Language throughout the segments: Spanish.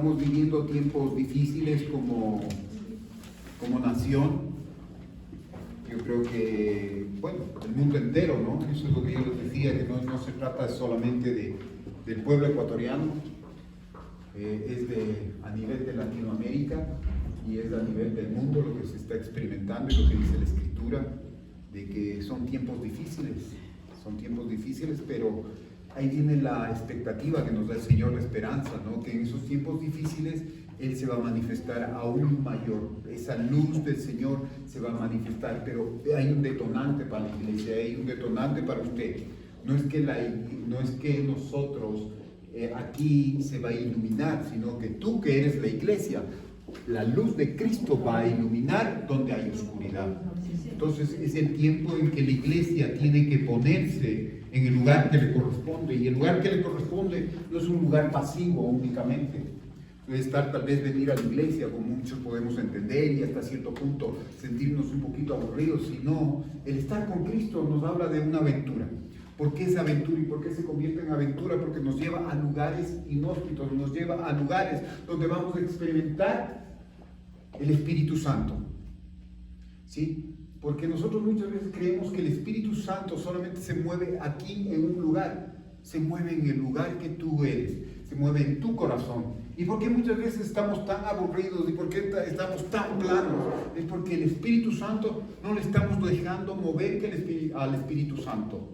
Estamos viviendo tiempos difíciles como nación. Yo creo que, bueno, el mundo entero, ¿no? Eso es lo que yo les decía, que no se trata solamente del pueblo ecuatoriano, es a nivel de Latinoamérica y es a nivel del mundo lo que se está experimentando y lo que dice la Escritura, de que son tiempos difíciles, pero ahí viene la expectativa que nos da el Señor, la esperanza, ¿no? Que en esos tiempos difíciles Él se va a manifestar aún mayor, esa luz del Señor se va a manifestar, pero hay un detonante para la iglesia, hay un detonante para usted. No es que nosotros aquí se va a iluminar, sino que tú que eres la iglesia, la luz de Cristo va a iluminar donde hay oscuridad. Entonces es el tiempo en que la iglesia tiene que ponerse en el lugar que le corresponde, y el lugar que le corresponde no es un lugar pasivo únicamente. Puede estar tal vez venir a la iglesia, como muchos podemos entender, y hasta cierto punto sentirnos un poquito aburridos, sino el estar con Cristo nos habla de una aventura. ¿Por qué es aventura y por qué se convierte en aventura? Porque nos lleva a lugares inhóspitos, nos lleva a lugares donde vamos a experimentar el Espíritu Santo. ¿Sí? Porque nosotros muchas veces creemos que el Espíritu Santo solamente se mueve aquí en un lugar, se mueve en el lugar que tú eres, se mueve en tu corazón. ¿Y por qué muchas veces estamos tan aburridos y por qué estamos tan planos? Es porque el Espíritu Santo no le estamos dejando mover al Espíritu Santo.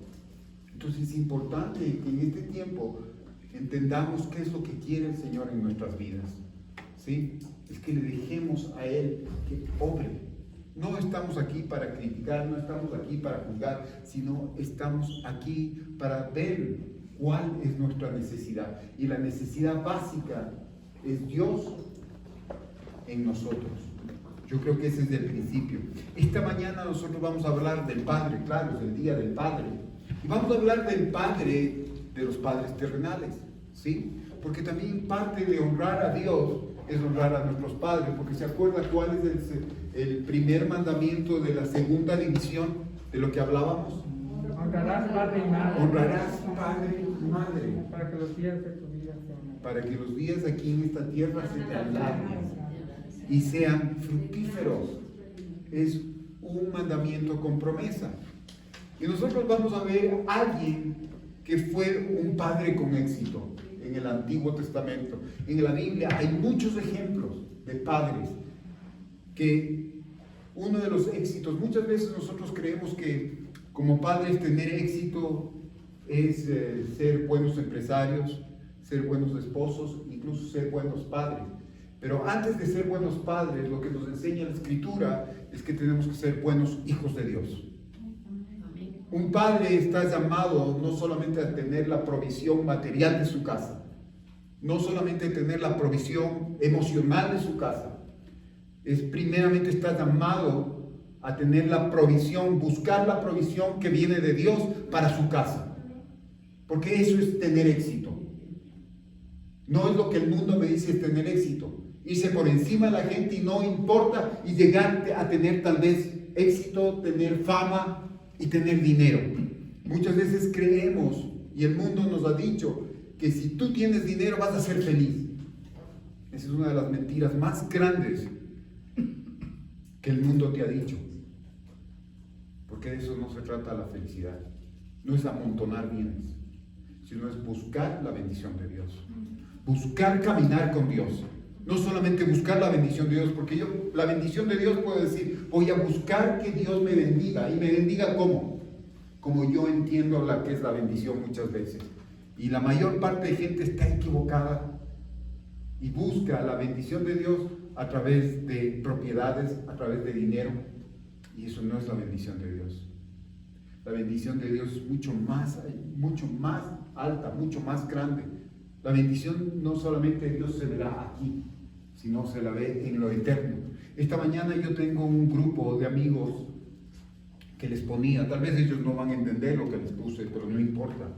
Entonces es importante que en este tiempo entendamos qué es lo que quiere el Señor en nuestras vidas. ¿Sí? Es que le dejemos a Él que obre. No estamos aquí para criticar, no estamos aquí para juzgar, sino estamos aquí para ver cuál es nuestra necesidad. Y la necesidad básica es Dios en nosotros. Yo creo que ese es el principio. Esta mañana nosotros vamos a hablar del Padre, claro, es el Día del Padre. Y vamos a hablar del Padre, de los padres terrenales, ¿sí? Porque también parte de honrar a Dios es honrar a nuestros padres, porque se acuerda cuál es el primer mandamiento de la segunda división de lo que hablábamos. Honrarás padre y madre. Honrarás padre y madre. Para que los días de tu vida sean. Para que los días aquí en esta tierra se te alarguen y sean fructíferos. Es un mandamiento con promesa. Y nosotros vamos a ver a alguien que fue un padre con éxito en el Antiguo Testamento. En la Biblia hay muchos ejemplos de padres que uno de los éxitos, muchas veces nosotros creemos que como padres tener éxito es ser buenos empresarios, ser buenos esposos, incluso ser buenos padres. Pero antes de ser buenos padres, lo que nos enseña la Escritura es que tenemos que ser buenos hijos de Dios. Un padre está llamado no solamente a tener la provisión material de su casa, no solamente a tener la provisión emocional de su casa, primeramente está llamado a tener la provisión, buscar la provisión que viene de Dios para su casa, porque eso es tener éxito. No es lo que el mundo me dice es tener éxito, irse por encima de la gente y no importa, y llegar a tener tal vez éxito, tener fama y tener dinero. Muchas veces creemos, y el mundo nos ha dicho, que si tú tienes dinero vas a ser feliz. Esa es una de las mentiras más grandes que el mundo te ha dicho. Porque de eso no se trata la felicidad. No es amontonar bienes, sino es buscar la bendición de Dios. Buscar caminar con Dios. No solamente buscar la bendición de Dios, porque la bendición de Dios puedo decir, voy a buscar que Dios me bendiga. ¿Y me bendiga cómo? Como yo entiendo la que es la bendición muchas veces. Y la mayor parte de gente está equivocada y busca la bendición de Dios a través de propiedades, a través de dinero. Y eso no es la bendición de Dios. La bendición de Dios es mucho más alta, mucho más grande. La bendición no solamente de Dios se verá aquí, sino se la ve en lo eterno. Esta mañana yo tengo un grupo de amigos que les ponía, tal vez ellos no van a entender lo que les puse, pero no importa,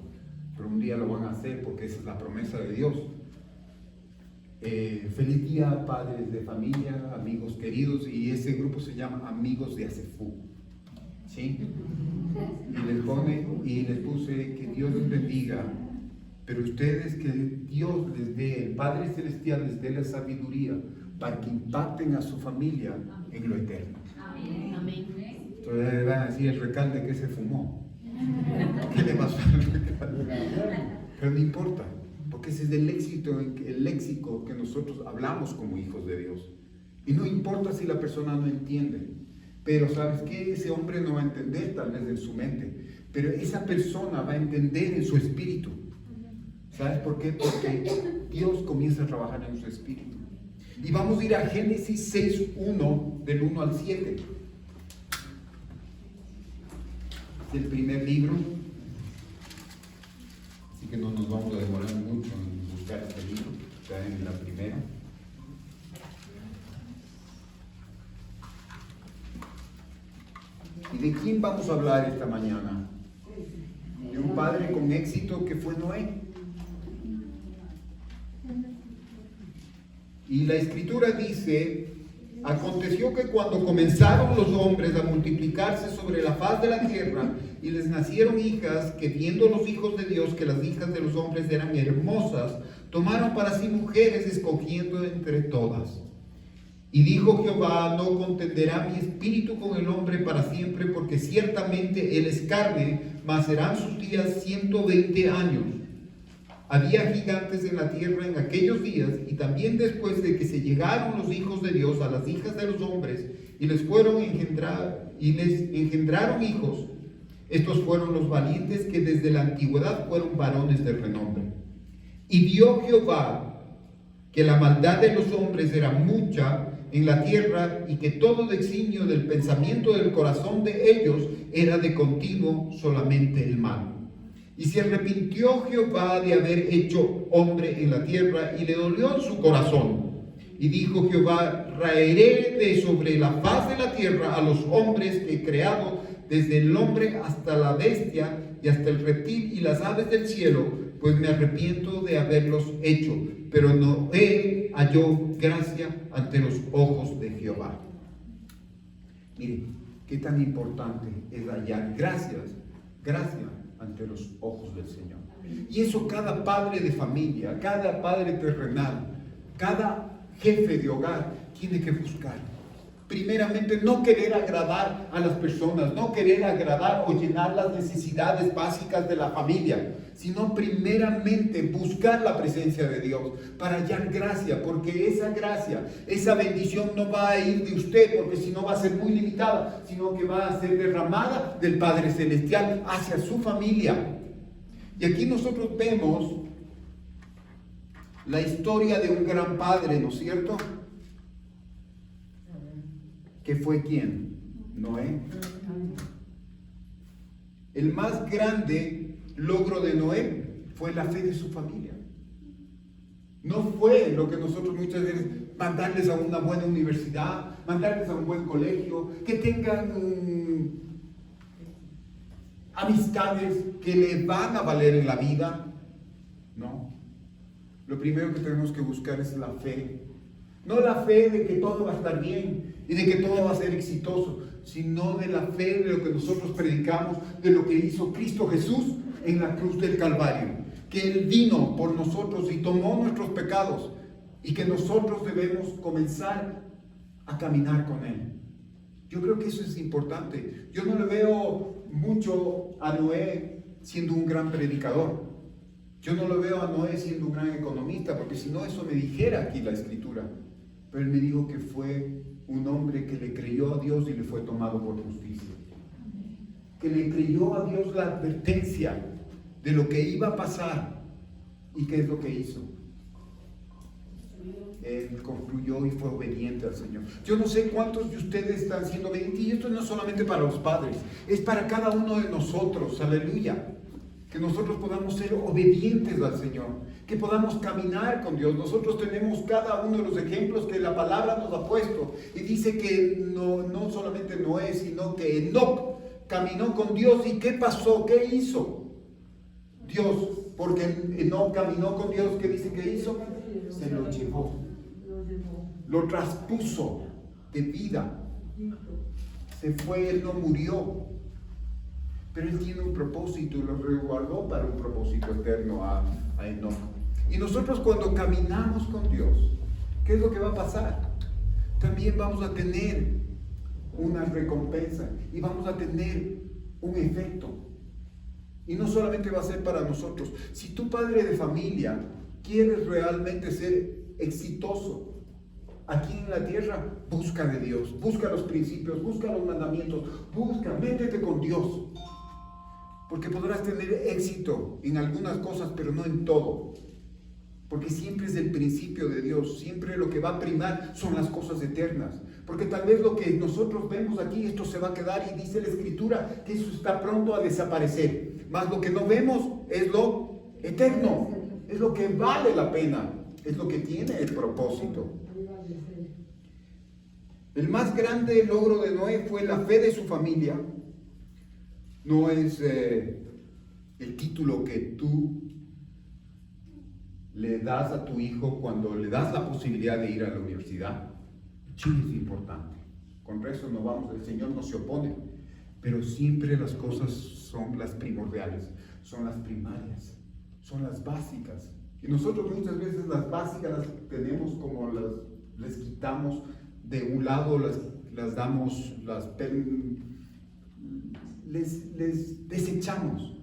pero un día lo van a hacer porque esa es la promesa de Dios. Feliz día, padres de familia, amigos queridos, y ese grupo se llama Amigos de ACEFU, ¿sí? Y les puse que Dios les bendiga pero ustedes que Dios les dé, el Padre Celestial les dé la sabiduría para que impacten a su familia en lo eterno. Amén. Entonces van a decir, el recalde que se fumó. ¿Qué le pasó al recalde? Pero no importa, porque ese es el léxico que nosotros hablamos como hijos de Dios. Y no importa si la persona no entiende, pero ¿sabes qué? Ese hombre no va a entender tal vez en su mente, pero esa persona va a entender en su espíritu. ¿Sabes por qué? Porque Dios comienza a trabajar en su espíritu. Y vamos a ir a Génesis 6:1, del 1 al 7. Es el primer libro, así que no nos vamos a demorar mucho en buscar este libro, está en la primera. ¿Y de quién vamos a hablar esta mañana? De un padre con éxito que fue Noé. Y la escritura dice: aconteció que cuando comenzaron los hombres a multiplicarse sobre la faz de la tierra y les nacieron hijas, que viendo los hijos de Dios que las hijas de los hombres eran hermosas, tomaron para sí mujeres, escogiendo entre todas. Y dijo Jehová: no contenderá mi espíritu con el hombre para siempre, porque ciertamente él es carne, mas serán sus días 120 años. Había gigantes en la tierra en aquellos días, y también después de que se llegaron los hijos de Dios a las hijas de los hombres, y les engendraron hijos. Estos fueron los valientes que desde la antigüedad fueron varones de renombre. Y vio Jehová que la maldad de los hombres era mucha en la tierra, y que todo designio del pensamiento del corazón de ellos era de continuo solamente el mal. Y se arrepintió Jehová de haber hecho hombre en la tierra, y le dolió en su corazón. Y dijo Jehová: raeré de sobre la faz de la tierra a los hombres que he creado, desde el hombre hasta la bestia, y hasta el reptil y las aves del cielo, pues me arrepiento de haberlos hecho. Pero Noé halló gracia ante los ojos de Jehová. Mire, qué tan importante es hallar gracia ante los ojos del Señor. Y eso cada padre de familia, cada padre terrenal, cada jefe de hogar tiene que buscar. Primeramente, no querer agradar a las personas, no querer agradar o llenar las necesidades básicas de la familia, sino primeramente buscar la presencia de Dios para hallar gracia, porque esa gracia, esa bendición no va a ir de usted, porque si no va a ser muy limitada, sino que va a ser derramada del Padre Celestial hacia su familia. Y aquí nosotros vemos la historia de un gran padre, ¿no es cierto? ¿Que fue quién? Noé. El más grande logro de Noé fue la fe de su familia. No fue lo que nosotros muchas veces mandarles a una buena universidad, mandarles a un buen colegio, que tengan amistades que le van a valer en la vida. No. Lo primero que tenemos que buscar es la fe. No la fe de que todo va a estar bien y de que todo va a ser exitoso, sino de la fe de lo que nosotros predicamos, de lo que hizo Cristo Jesús en la cruz del Calvario, que Él vino por nosotros y tomó nuestros pecados, y que nosotros debemos comenzar a caminar con Él. Yo creo que eso es importante. Yo no le veo mucho a Noé siendo un gran predicador. Yo no lo veo a Noé siendo un gran economista, porque si no, eso me dijera aquí la Escritura. Pero él me dijo que fue un hombre que le creyó a Dios y le fue tomado por justicia. Que le creyó a Dios la advertencia de lo que iba a pasar. ¿Y qué es lo que hizo? Él concluyó y fue obediente al Señor. Yo no sé cuántos de ustedes están siendo obedientes, y esto no es solamente para los padres, es para cada uno de nosotros. Aleluya. Que nosotros podamos ser obedientes al Señor, que podamos caminar con Dios. Nosotros tenemos cada uno de los ejemplos que la palabra nos ha puesto, y dice que no solamente Noé, sino que Enoc caminó con Dios. ¿Y qué pasó? ¿Qué hizo Dios? Porque Enoc caminó con Dios. ¿Qué dice que hizo? Se lo llevó, lo traspuso de vida. Se fue, él no murió. pero él tiene un propósito y lo resguardó para un propósito eterno a Enoc. Y nosotros cuando caminamos con Dios, ¿qué es lo que va a pasar? También vamos a tener una recompensa y vamos a tener un efecto. Y no solamente va a ser para nosotros. Si tú, padre de familia, quieres realmente ser exitoso aquí en la tierra, busca de Dios, busca los principios, busca los mandamientos, métete con Dios. Porque podrás tener éxito en algunas cosas, pero no en todo. Porque siempre es el principio de Dios, siempre lo que va a primar son las cosas eternas. Porque tal vez lo que nosotros vemos aquí, esto se va a quedar, y dice la Escritura que eso está pronto a desaparecer. Mas lo que no vemos es lo eterno, es lo que vale la pena, es lo que tiene el propósito. El más grande logro de Noé fue la fe de su familia. No es el título que tú le das a tu hijo cuando le das la posibilidad de ir a la universidad. Sí, es importante. Con eso no vamos, el Señor no se opone. Pero siempre las cosas son las primordiales, son las primarias, son las básicas. Y nosotros muchas veces las básicas las tenemos como les quitamos de un lado, las damos, les desechamos.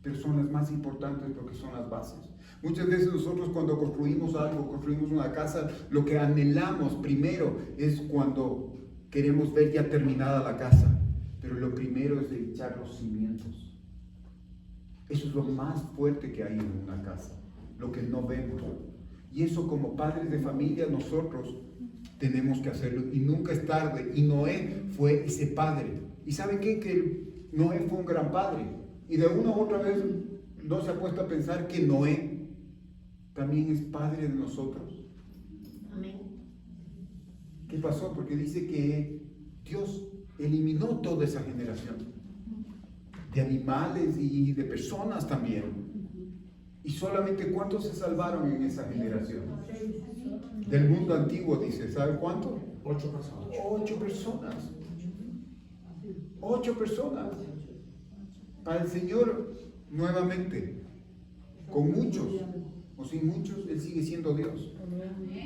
Pero son las más importantes porque son las bases. Muchas veces nosotros cuando construimos algo, construimos una casa, lo que anhelamos primero es cuando queremos ver ya terminada la casa. Pero lo primero es echar los cimientos. Eso es lo más fuerte que hay en una casa, lo que no vemos. Y eso como padres de familia nosotros tenemos que hacerlo y nunca es tarde. Y Noé fue ese padre. ¿Y sabe qué? Que Noé fue un gran padre. Y de una u otra vez no se ha puesto a pensar que Noé también es padre de nosotros. Amén. ¿Qué pasó? Porque dice que Dios eliminó toda esa generación de animales y de personas también. Y solamente ¿cuántos se salvaron en esa generación? Del mundo antiguo, dice, ¿sabe cuánto? 8 personas. 8 personas. 8 personas. Para el Señor, nuevamente, con muchos o sin muchos, Él sigue siendo Dios.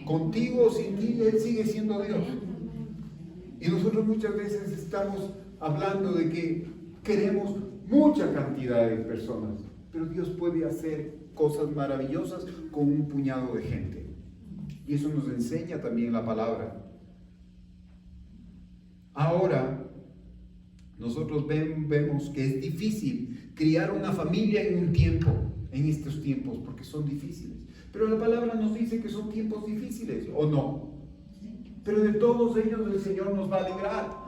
Contigo o sin ti, Él sigue siendo Dios. Y nosotros muchas veces estamos hablando de que queremos mucha cantidad de personas, pero Dios puede hacer cosas maravillosas con un puñado de gente. Y eso nos enseña también la palabra. Ahora, nosotros vemos que es difícil criar una familia en estos tiempos, porque son difíciles. Pero la palabra nos dice que son tiempos difíciles, ¿o no? Pero de todos ellos el Señor nos va a librar.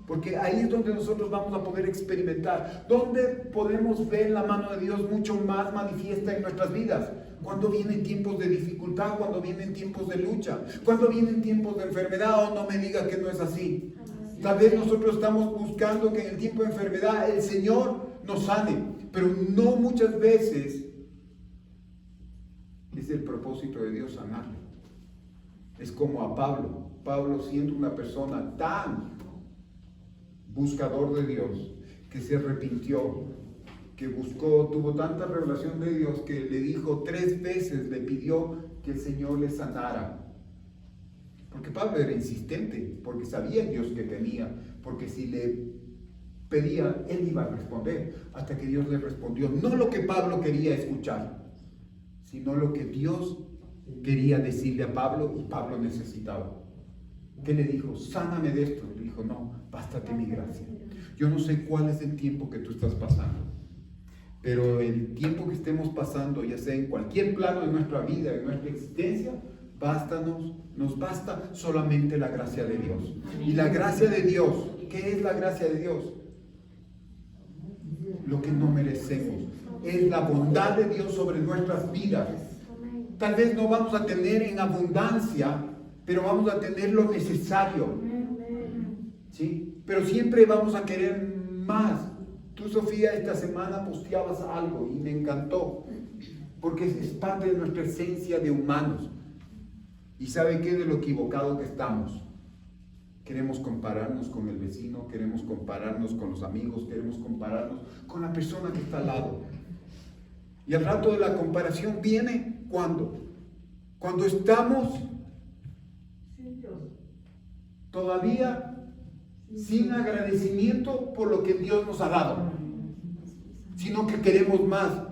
Porque ahí es donde nosotros vamos a poder experimentar, donde podemos ver la mano de Dios mucho más manifiesta en nuestras vidas. Cuando vienen tiempos de dificultad, cuando vienen tiempos de lucha, cuando vienen tiempos de enfermedad. No me diga que no es así. Tal vez nosotros estamos buscando que en el tiempo de enfermedad el Señor nos sane, pero no muchas veces es el propósito de Dios sanarle. Es como a Pablo. Pablo, siendo una persona tan buscador de Dios, que se arrepintió, que tuvo tanta revelación de Dios que le dijo 3 veces, le pidió que el Señor le sanara. Porque Pablo era insistente, porque sabía el Dios que tenía, porque si le pedía, él iba a responder, hasta que Dios le respondió, no lo que Pablo quería escuchar, sino lo que Dios quería decirle a Pablo y Pablo necesitaba. ¿Qué le dijo? Sáname de esto. Le dijo, no, bástate mi gracia. Yo no sé cuál es el tiempo que tú estás pasando, pero el tiempo que estemos pasando, ya sea en cualquier plano de nuestra vida, en nuestra existencia, nos basta solamente la gracia de Dios. Y la gracia de Dios, ¿qué es la gracia de Dios? Lo que no merecemos. Es la bondad de Dios sobre nuestras vidas. Tal vez no vamos a tener en abundancia, pero vamos a tener lo necesario. ¿Sí? Pero siempre vamos a querer más. Tú, Sofía, esta semana posteabas algo y me encantó, porque es parte de nuestra esencia de humanos. ¿Y sabe qué? De lo equivocado que estamos. Queremos compararnos con el vecino, queremos compararnos con los amigos, queremos compararnos con la persona que está al lado. Y al rato de la comparación viene ¿cuándo? Cuando estamos todavía sin agradecimiento por lo que Dios nos ha dado, sino que queremos más.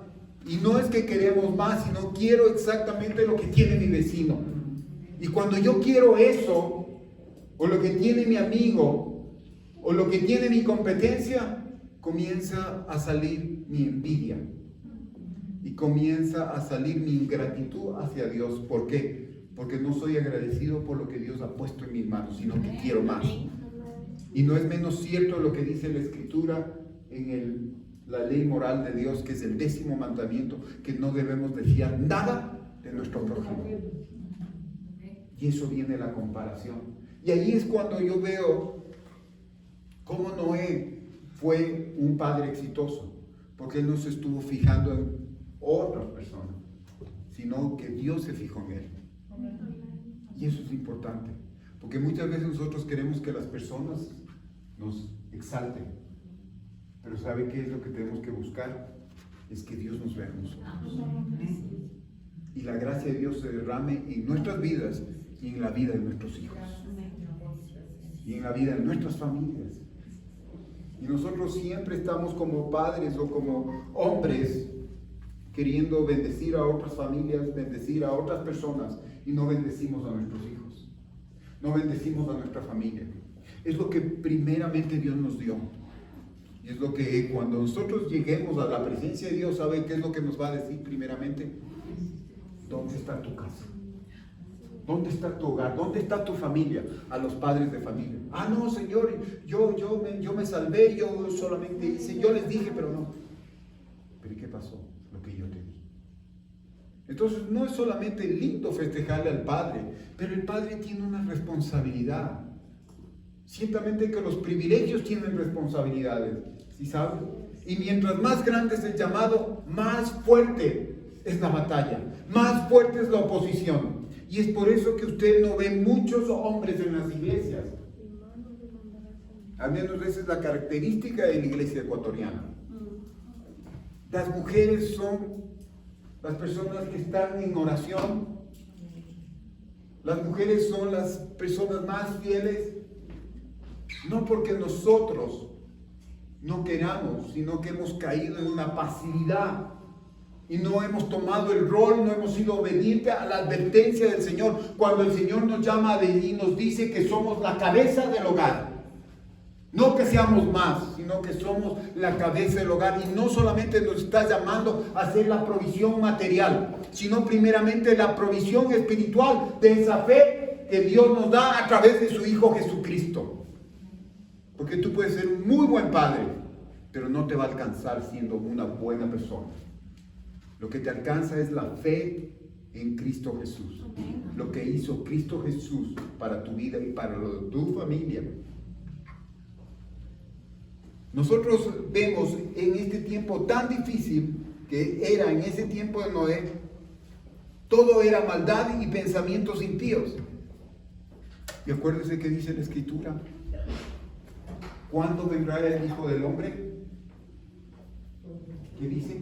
Y no es que queremos más, sino quiero exactamente lo que tiene mi vecino. Y cuando yo quiero eso, o lo que tiene mi amigo, o lo que tiene mi competencia, comienza a salir mi envidia. Y comienza a salir mi ingratitud hacia Dios. ¿Por qué? Porque no soy agradecido por lo que Dios ha puesto en mis manos, sino que quiero más. Y no es menos cierto lo que dice la Escritura en la ley moral de Dios, que es el 10º mandamiento, que no debemos desear nada de nuestro prójimo. Y eso viene la comparación. Y ahí es cuando yo veo cómo Noé fue un padre exitoso, porque él no se estuvo fijando en otras personas, sino que Dios se fijó en él. Y eso es importante, porque muchas veces nosotros queremos que las personas nos exalten, pero ¿sabe qué es lo que tenemos que buscar? Es que Dios nos vea a nosotros. Y la gracia de Dios se derrame en nuestras vidas y en la vida de nuestros hijos. Y en la vida de nuestras familias. Y nosotros siempre estamos como padres o como hombres queriendo bendecir a otras familias, bendecir a otras personas, y no bendecimos a nuestros hijos. No bendecimos a nuestra familia. Es lo que primeramente Dios nos dio. Y es lo que cuando nosotros lleguemos a la presencia de Dios, ¿sabe qué es lo que nos va a decir primeramente? ¿Dónde está tu casa? ¿Dónde está tu hogar? ¿Dónde está tu familia? A los padres de familia. Ah, no, Señor, yo me salvé, yo solamente hice, yo les dije, pero no. ¿Pero qué pasó? Lo que yo te di. Entonces, no es solamente lindo festejarle al Padre, pero el Padre tiene una responsabilidad. Ciertamente que los privilegios tienen responsabilidades, ¿sí saben? Y mientras más grande es el llamado, más fuerte es la batalla, más fuerte es la oposición. Y es por eso que usted no ve muchos hombres en las iglesias. Al menos esa es la característica de la iglesia ecuatoriana. Las mujeres son las personas que están en oración. Las mujeres son las personas más fieles. No porque nosotros no queramos, sino que hemos caído en una pasividad y no hemos tomado el rol, no hemos sido obedientes a la advertencia del Señor. Cuando el Señor nos llama y nos dice que somos la cabeza del hogar. No que seamos más, sino que somos la cabeza del hogar. Y no solamente nos está llamando a hacer la provisión material, sino primeramente la provisión espiritual de esa fe que Dios nos da a través de su Hijo Jesucristo. Porque tú puedes ser un muy buen padre, pero no te va a alcanzar siendo una buena persona. Lo que te alcanza es la fe en Cristo Jesús. Lo que hizo Cristo Jesús para tu vida y para tu familia. Nosotros vemos en este tiempo tan difícil que era en ese tiempo de Noé, todo era maldad y pensamientos impíos. Y acuérdense que dice la Escritura: ¿cuándo vendrá el Hijo del Hombre? ¿Qué dice?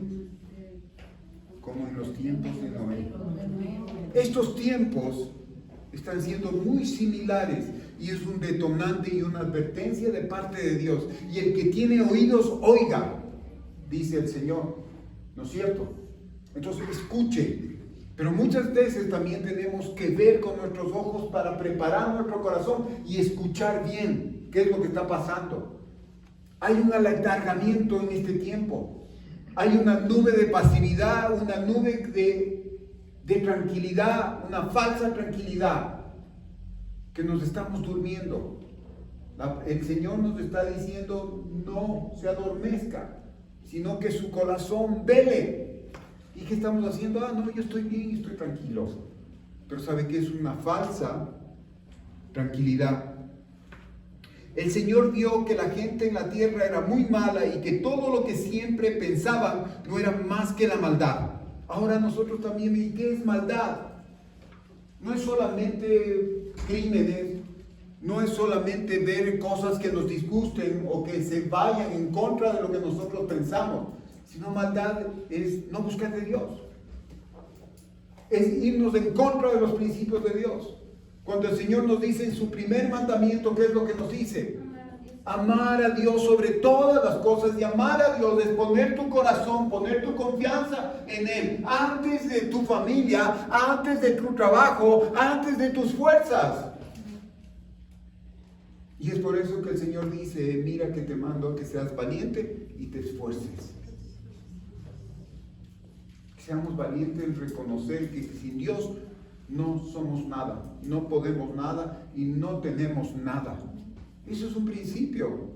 Como en los tiempos de Noé. Estos tiempos están siendo muy similares y es un detonante y una advertencia de parte de Dios. Y el que tiene oídos, oiga, dice el Señor. ¿No es cierto? Entonces escuche. Pero muchas veces también tenemos que ver con nuestros ojos para preparar nuestro corazón y escuchar bien qué es lo que está pasando. Hay un alargamiento en este tiempo. Hay una nube de pasividad, una nube de tranquilidad, una falsa tranquilidad, que nos estamos durmiendo. El Señor nos está diciendo: no se adormezca, sino que su corazón vele. ¿Y qué estamos haciendo? Ah, no, yo estoy bien y estoy tranquilo. Pero ¿sabe qué es una falsa tranquilidad? El Señor vio que la gente en la tierra era muy mala y que todo lo que siempre pensaban no era más que la maldad. Ahora nosotros también, ¿y qué es maldad? No es solamente crímenes, no es solamente ver cosas que nos disgusten o que se vayan en contra de lo que nosotros pensamos, sino maldad es no buscar de Dios. Es irnos en contra de los principios de Dios. Cuando el Señor nos dice en su primer mandamiento, ¿qué es lo que nos dice? Amar a Dios sobre todas las cosas, y amar a Dios es poner tu corazón, poner tu confianza en Él, antes de tu familia, antes de tu trabajo, antes de tus fuerzas. Y es por eso que el Señor dice, mira que te mando a que seas valiente y te esfuerces. Que seamos valientes en reconocer que sin Dios no somos nada, no podemos nada y no tenemos nada. Eso es un principio.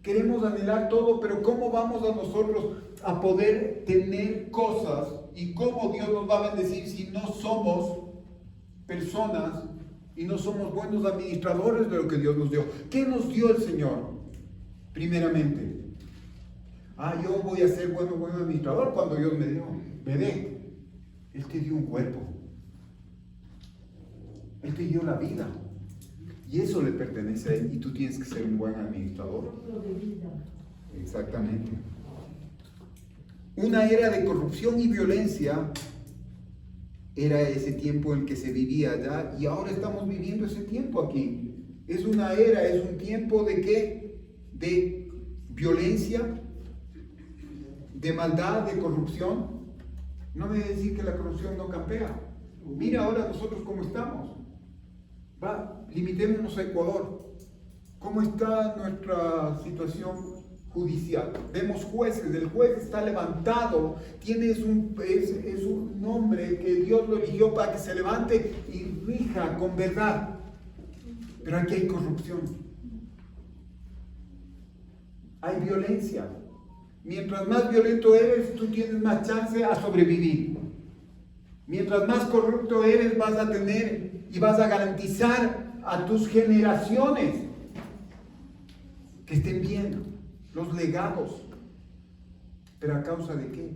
Queremos anhelar todo, pero ¿cómo vamos a nosotros a poder tener cosas y cómo Dios nos va a bendecir si no somos personas y no somos buenos administradores de lo que Dios nos dio? ¿Qué nos dio el Señor? Primeramente, yo voy a ser buen administrador cuando Dios me dio. Bebé, Él te dio un cuerpo. Él te dio la vida. Y eso le pertenece a Él, y tú tienes que ser un buen administrador. Exactamente. Una era de corrupción y violencia era ese tiempo en que se vivía allá, y ahora estamos viviendo ese tiempo aquí. Es una era, es un tiempo de ¿qué? De violencia, de maldad, de corrupción. No me voy a decir que la corrupción no campea. Mira ahora nosotros cómo estamos. Limitémonos a Ecuador. ¿Cómo está nuestra situación judicial? Vemos jueces, el juez está levantado, es un hombre que Dios lo eligió para que se levante y rija con verdad. Pero aquí hay corrupción, hay violencia. Mientras más violento eres, tú tienes más chance a sobrevivir. Mientras más corrupto eres, vas a tener y vas a garantizar a tus generaciones que estén bien, los legados. ¿Pero a causa de qué?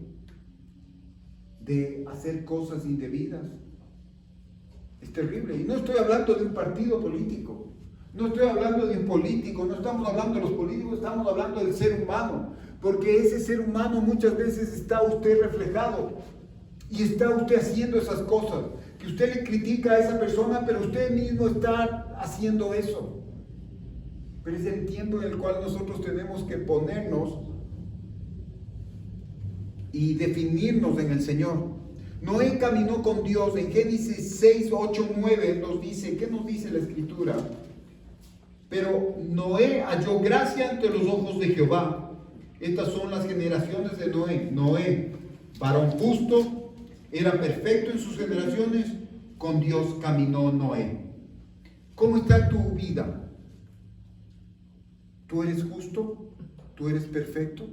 De hacer cosas indebidas. Es terrible. Y no estoy hablando de un partido político, no estoy hablando de un político, no estamos hablando de los políticos, estamos hablando del ser humano, porque ese ser humano muchas veces está usted reflejado y está usted haciendo esas cosas, que usted le critica a esa persona, pero usted mismo está haciendo eso. Pero es el tiempo en el cual nosotros tenemos que ponernos y definirnos en el Señor. Noé caminó con Dios. En Génesis 6, 8, 9 nos dice, ¿qué nos dice la Escritura? Pero Noé halló gracia ante los ojos de Jehová. Estas son las generaciones de Noé. Noé, varón justo, era perfecto en sus generaciones, con Dios caminó Noé. ¿Cómo está tu vida? ¿Tú eres justo? ¿Tú eres perfecto?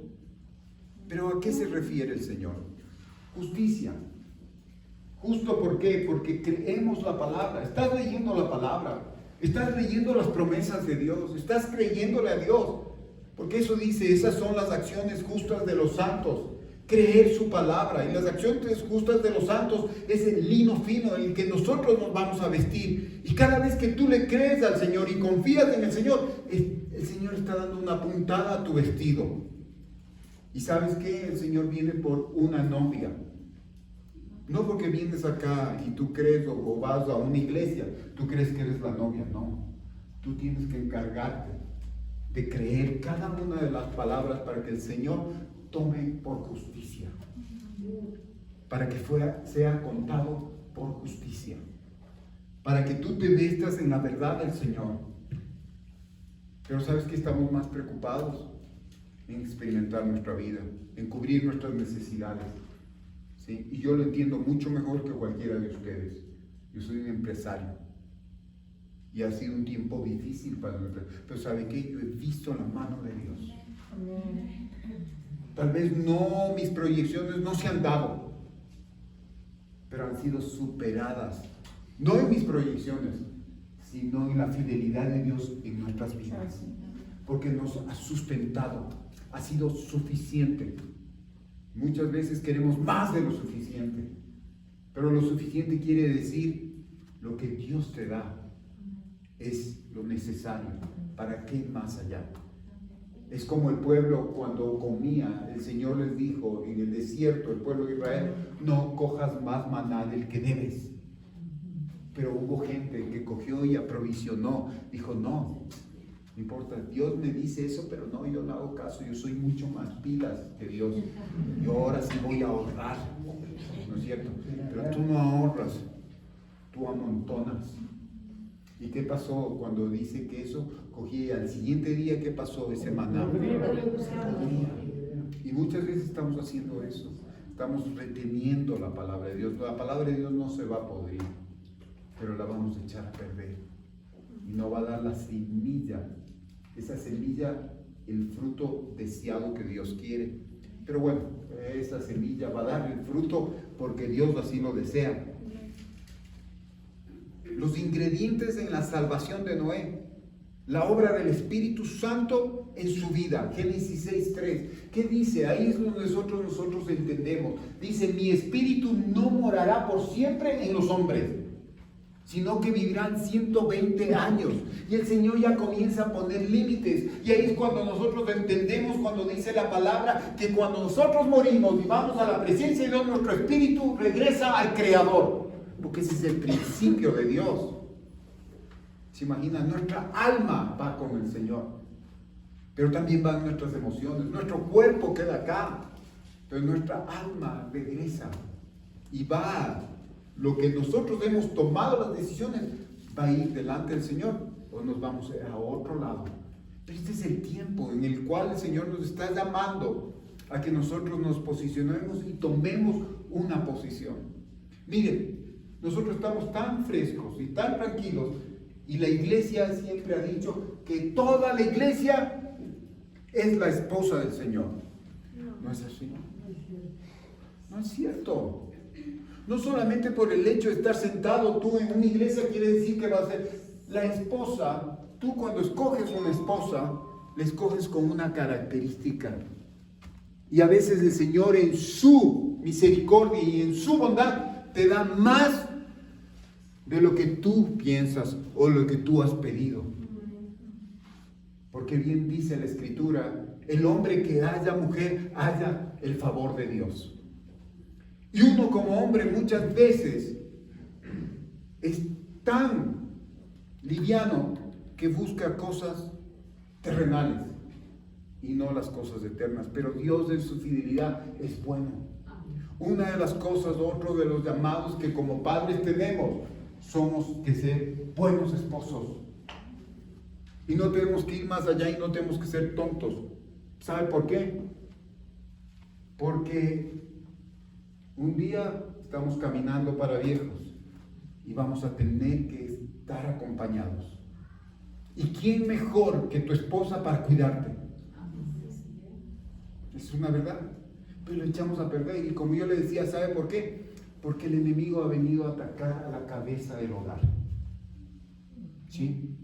¿Pero a qué se refiere el Señor? Justicia. ¿Justo por qué? Porque creemos la palabra. Estás leyendo la palabra. Estás leyendo las promesas de Dios. Estás creyéndole a Dios. Porque eso dice, esas son las acciones justas de los santos. Creer su palabra. Y las acciones justas de los santos es el lino fino en el que nosotros nos vamos a vestir. Y cada vez que tú le crees al Señor y confías en el Señor está dando una puntada a tu vestido. ¿Y sabes qué? El Señor viene por una novia. No porque vienes acá y tú crees o vas a una iglesia, tú crees que eres la novia. No. Tú tienes que encargarte de creer cada una de las palabras para que el Señor tome por justicia, para que sea contado por justicia, para que tú te vestas en la verdad del Señor. Pero ¿sabes qué? Estamos más preocupados en experimentar nuestra vida, en cubrir nuestras necesidades, ¿sí? Y yo lo entiendo mucho mejor que cualquiera de ustedes. Yo soy un empresario y ha sido un tiempo difícil para nosotros, pero ¿sabe qué? Yo he visto la mano de Dios. Tal vez no, mis proyecciones no se han dado, pero han sido superadas, no en mis proyecciones, sino en la fidelidad de Dios en nuestras vidas, porque nos ha sustentado, ha sido suficiente. Muchas veces queremos más de lo suficiente, pero lo suficiente quiere decir lo que Dios te da. es lo necesario. ¿Para qué más allá? Es como el pueblo cuando comía, el Señor les dijo en el desierto, el pueblo de Israel, no cojas más maná del que debes. Pero hubo gente que cogió y aprovisionó, dijo, no importa, Dios me dice eso, pero no, yo no hago caso, yo soy mucho más pilas que Dios, yo ahora sí voy a ahorrar, ¿no es cierto? Pero tú no ahorras, tú amontonas. ¿Y qué pasó cuando dice que eso cogía al siguiente día? ¿Qué pasó ese maná? Se podría. Y muchas veces estamos haciendo eso, estamos reteniendo la palabra de Dios. La palabra de Dios no se va a podrir, pero la vamos a echar a perder y no va a dar la semilla, esa semilla, el fruto deseado que Dios quiere. Pero bueno, esa semilla va a dar el fruto porque Dios así lo desea. Los ingredientes en la salvación de Noé, la obra del Espíritu Santo en su vida. Génesis 6:3. ¿Qué dice? Ahí es donde nosotros entendemos. Dice, mi espíritu no morará por siempre en los hombres, sino que vivirán 120 años. Y el Señor ya comienza a poner límites. Y ahí es cuando nosotros entendemos, cuando dice la palabra, que cuando nosotros morimos y vamos a la presencia de Dios, nuestro espíritu regresa al Creador. Porque ese es el principio de Dios. ¿Se imagina? Nuestra alma va con el Señor. Pero también van nuestras emociones. Nuestro cuerpo queda acá. Pero nuestra alma regresa. Y va. Lo que nosotros hemos tomado las decisiones va a ir delante del Señor. O nos vamos a otro lado. Pero este es el tiempo en el cual el Señor nos está llamando a que nosotros nos posicionemos y tomemos una posición. Miren, nosotros estamos tan frescos y tan tranquilos, y la iglesia siempre ha dicho que toda la iglesia es la esposa del Señor. ¿No es así? No es cierto. No solamente por el hecho de estar sentado tú en una iglesia quiere decir que va a ser la esposa. Tú cuando escoges una esposa, la escoges con una característica. Y a veces el Señor en su misericordia y en su bondad te da más de lo que tú piensas o lo que tú has pedido. Porque bien dice la Escritura, el hombre que haya mujer, haya el favor de Dios. Y uno como hombre muchas veces es tan liviano que busca cosas terrenales y no las cosas eternas. Pero Dios en su fidelidad es bueno. Una de las cosas, otro de los llamados que como padres tenemos, somos que ser buenos esposos. Y no tenemos que ir más allá y no tenemos que ser tontos. ¿Sabe por qué? Porque un día estamos caminando para viejos y vamos a tener que estar acompañados. ¿Y quién mejor que tu esposa para cuidarte? Es una verdad. Pero lo echamos a perder. Y como yo le decía, ¿sabe por qué? Porque el enemigo ha venido a atacar a la cabeza del hogar. ¿Sí?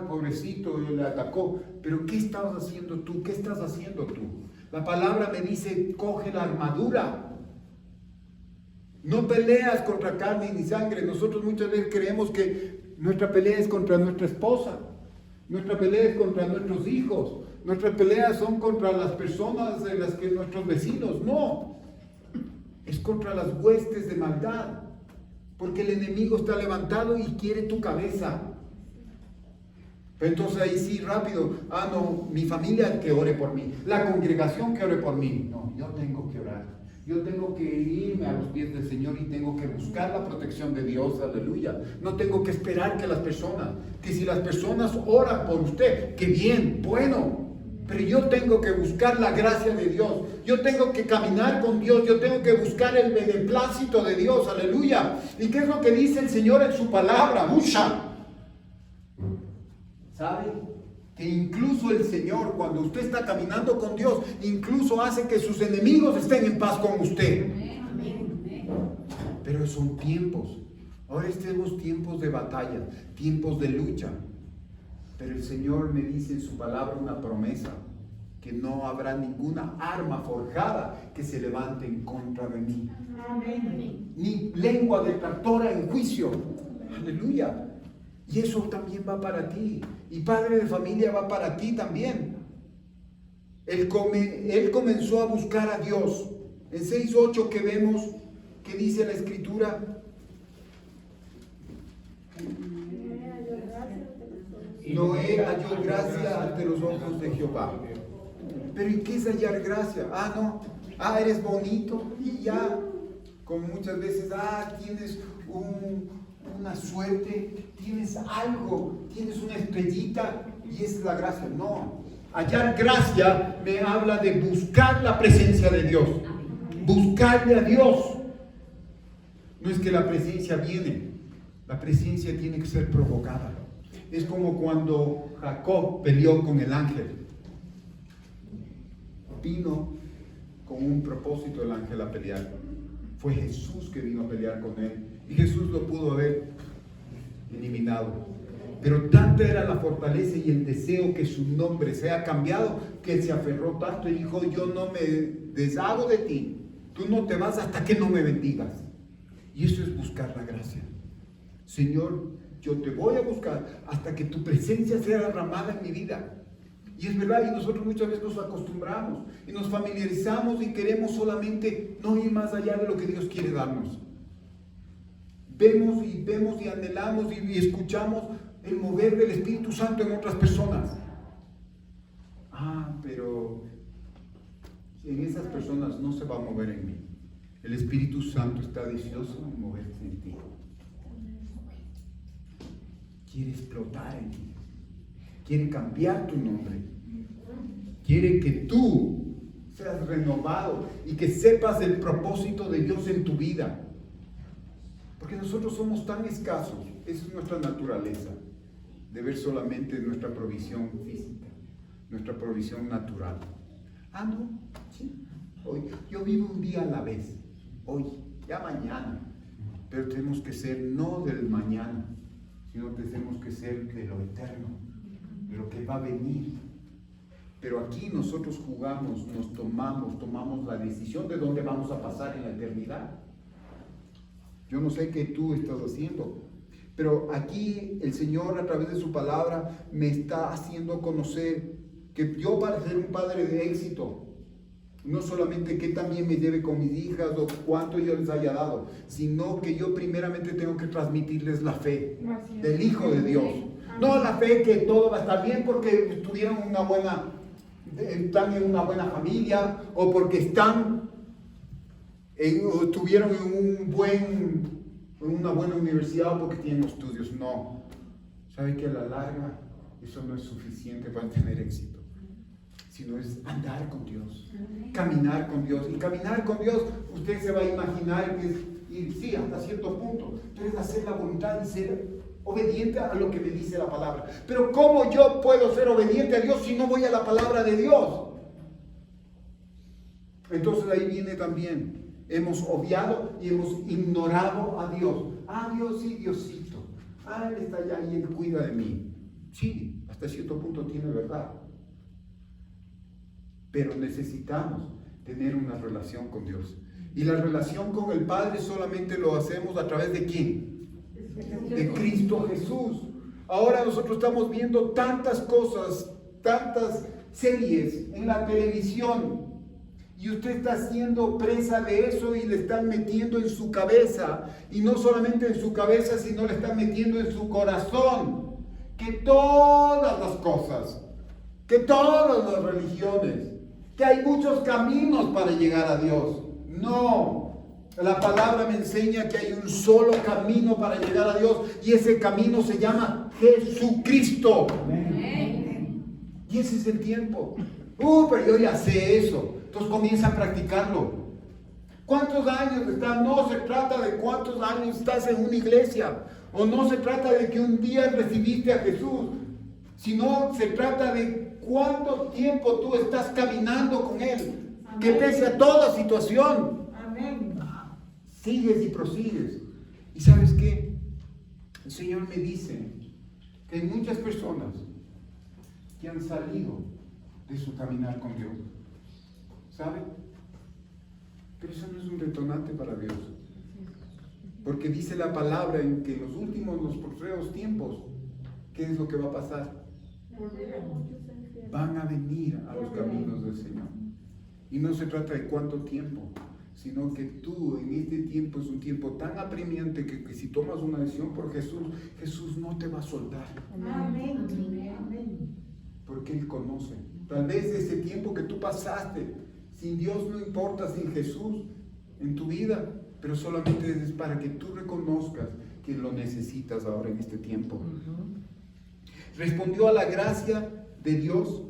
Pobrecito, él le atacó. Pero ¿qué estabas haciendo tú? ¿Qué estás haciendo tú? La palabra me dice, coge la armadura. No peleas contra carne ni sangre. Nosotros muchas veces creemos que nuestra pelea es contra nuestra esposa. Nuestra pelea es contra nuestros hijos. Nuestras peleas son contra las personas de las que nuestros vecinos. No. Es contra las huestes de maldad. Porque el enemigo está levantado y quiere tu cabeza. Pero entonces ahí sí, rápido. No, mi familia que ore por mí. La congregación que ore por mí. No, yo tengo que orar. Yo tengo que irme a los pies del Señor y tengo que buscar la protección de Dios, aleluya. No tengo que esperar que las personas, que si las personas oran por usted, que bien, bueno, pero yo tengo que buscar la gracia de Dios. Yo tengo que caminar con Dios, yo tengo que buscar el beneplácito de Dios, aleluya. ¿Y qué es lo que dice el Señor en su palabra? Musha. ¿Sabe? Que incluso el Señor, cuando usted está caminando con Dios, incluso hace que sus enemigos estén en paz con usted. Pero son tiempos. Ahora estamos tiempos de batalla, tiempos de lucha. Pero el Señor me dice en su palabra una promesa, que no habrá ninguna arma forjada que se levante en contra de mí. Ni lengua detractora en juicio. Aleluya. Y eso también va para ti. Y padre de familia va para ti también. Él comenzó a buscar a Dios. En 6:8 que vemos, que dice la Escritura, Noé halló gracia ante los ojos de Jehová. Pero ¿y qué es hallar gracia? Eres bonito y ya. Como muchas veces, tienes una suerte, tienes algo, tienes una estrellita y es la gracia. No. Hallar gracia me habla de buscar la presencia de Dios. Buscarle a Dios. No es que la presencia viene, la presencia tiene que ser provocada. Es como cuando Jacob peleó con el ángel. Vino con un propósito el ángel a pelear. Fue Jesús que vino a pelear con él. Y Jesús lo pudo haber eliminado. Pero tanta era la fortaleza y el deseo que su nombre sea cambiado, que él se aferró tanto y dijo, yo no me deshago de ti. Tú no te vas hasta que no me bendigas. Y eso es buscar la gracia. Señor, yo te voy a buscar hasta que tu presencia sea derramada en mi vida. Y es verdad, y nosotros muchas veces nos acostumbramos y nos familiarizamos y queremos solamente no ir más allá de lo que Dios quiere darnos. Vemos y anhelamos y escuchamos el mover del Espíritu Santo en otras personas. Pero en esas personas no se va a mover en mí. El Espíritu Santo está deseoso de moverse en ti. Quiere explotar en ti. Quiere cambiar tu nombre. Quiere que tú seas renovado y que sepas el propósito de Dios en tu vida. Porque nosotros somos tan escasos. Esa es nuestra naturaleza. De ver solamente nuestra provisión física, nuestra provisión natural. No, sí. Hoy, yo vivo un día a la vez. Hoy, ya mañana. Pero tenemos que ser no del mañana, sino que tenemos que ser de lo eterno, de lo que va a venir. Pero aquí nosotros jugamos, tomamos la decisión de dónde vamos a pasar en la eternidad. Yo no sé qué tú estás haciendo, pero aquí el Señor a través de su palabra me está haciendo conocer que yo, para ser un padre de éxito, no solamente que también me lleve con mis hijas o cuánto yo les haya dado, sino que yo primeramente tengo que transmitirles la fe del Hijo de Dios. No la fe que todo va a estar bien porque están en una buena familia o porque estuvieron en una buena universidad o porque tienen estudios. No. ¿Sabe que a la larga eso no es suficiente para tener éxito? Sino es andar con Dios, caminar con Dios. Y caminar con Dios, usted se va a imaginar que es ir, sí, hasta cierto punto, pero es hacer la voluntad y ser obediente a lo que me dice la palabra. Pero ¿cómo yo puedo ser obediente a Dios si no voy a la palabra de Dios? Entonces ahí viene también, hemos obviado y hemos ignorado a Dios. Dios sí, Diosito. Él está allá y Él cuida de mí. Sí, hasta cierto punto tiene verdad. Pero necesitamos tener una relación con Dios. Y la relación con el Padre solamente lo hacemos a través de ¿quién? De Cristo Jesús. Ahora nosotros estamos viendo tantas cosas, tantas series en la televisión. Y usted está siendo presa de eso y le están metiendo en su cabeza. Y no solamente en su cabeza, sino le están metiendo en su corazón. Que todas las cosas, que todas las religiones, que hay muchos caminos para llegar a Dios. No, la palabra me enseña que hay un solo camino para llegar a Dios y ese camino se llama Jesucristo. Amén. Y ese es el tiempo. Pero yo ya sé eso. Entonces comienza a practicarlo. ¿Cuántos años estás? No se trata de cuántos años estás en una iglesia, o no se trata de que un día recibiste a Jesús, sino se trata de cuánto tiempo tú estás caminando con Él. Amén. Que pese a toda situación, amén, sigues y prosigues. ¿Y sabes qué? El Señor me dice que hay muchas personas que han salido de su caminar con Dios. ¿Saben? Pero eso no es un detonante para Dios. Porque dice la palabra en que en los últimos, los postreros tiempos, ¿qué es lo que va a pasar? Van a venir a los caminos del Señor. Y no se trata de cuánto tiempo, sino que tú en este tiempo es un tiempo tan apremiante que si tomas una decisión por Jesús, Jesús no te va a soltar. Amén. Porque Él conoce. Tal vez ese tiempo que tú pasaste sin Dios no importa, sin Jesús en tu vida, pero solamente es para que tú reconozcas que lo necesitas ahora en este tiempo. Respondió a la gracia de Dios.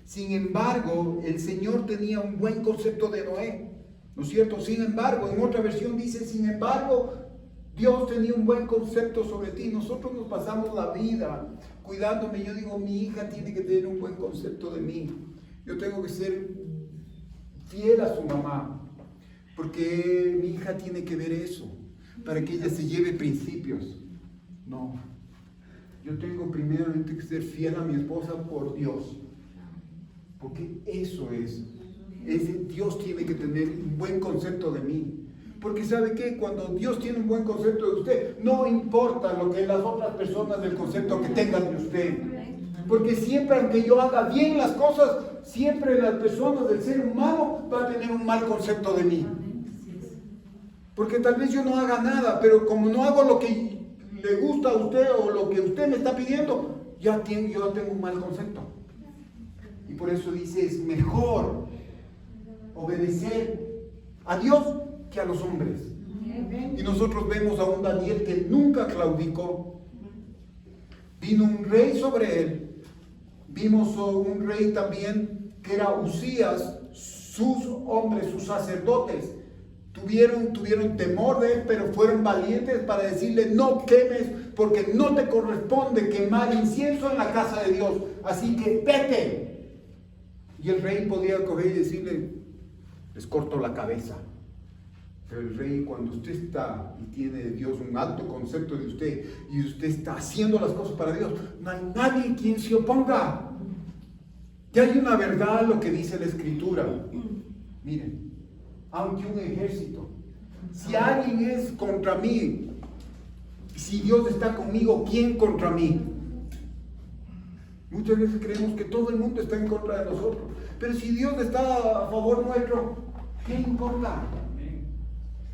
Sin embargo, el Señor tenía un buen concepto de Noé, ¿no es cierto? Sin embargo, en otra versión dice, sin embargo, Dios tenía un buen concepto sobre ti. Nosotros nos pasamos la vida cuidándome. Yo digo, mi hija tiene que tener un buen concepto de mí. Yo tengo que ser fiel a su mamá, porque mi hija tiene que ver eso, para que ella se lleve principios. No, yo tengo primeramente que ser fiel a mi esposa por Dios, porque eso es Dios tiene que tener un buen concepto de mí. Porque ¿sabe qué? Cuando Dios tiene un buen concepto de usted, no importa lo que las otras personas del concepto que tengan de usted. Porque siempre, aunque yo haga bien las cosas, siempre las personas del ser humano van a tener un mal concepto de mí. Porque tal vez yo no haga nada, pero como no hago lo que le gusta a usted o lo que usted me está pidiendo, yo tengo un mal concepto. Y por eso dice, es mejor obedecer a Dios que a los hombres. Y nosotros vemos a un Daniel que nunca claudicó. Vino un rey sobre él. Vimos un rey también que era Usías. Sus hombres, sus sacerdotes tuvieron temor de él, pero fueron valientes para decirle, no quemes, porque no te corresponde quemar incienso en la casa de Dios, así que vete. Y el rey podía coger y decirle, les corto la cabeza. Pero el rey, cuando usted está y tiene de Dios un alto concepto de usted, y usted está haciendo las cosas para Dios, no hay nadie quien se oponga. Ya hay una verdad lo que dice la Escritura. Miren, aunque un ejército, si alguien es contra mí, si Dios está conmigo, ¿quién contra mí? Muchas veces creemos que todo el mundo está en contra de nosotros, pero si Dios está a favor nuestro, ¿qué importa?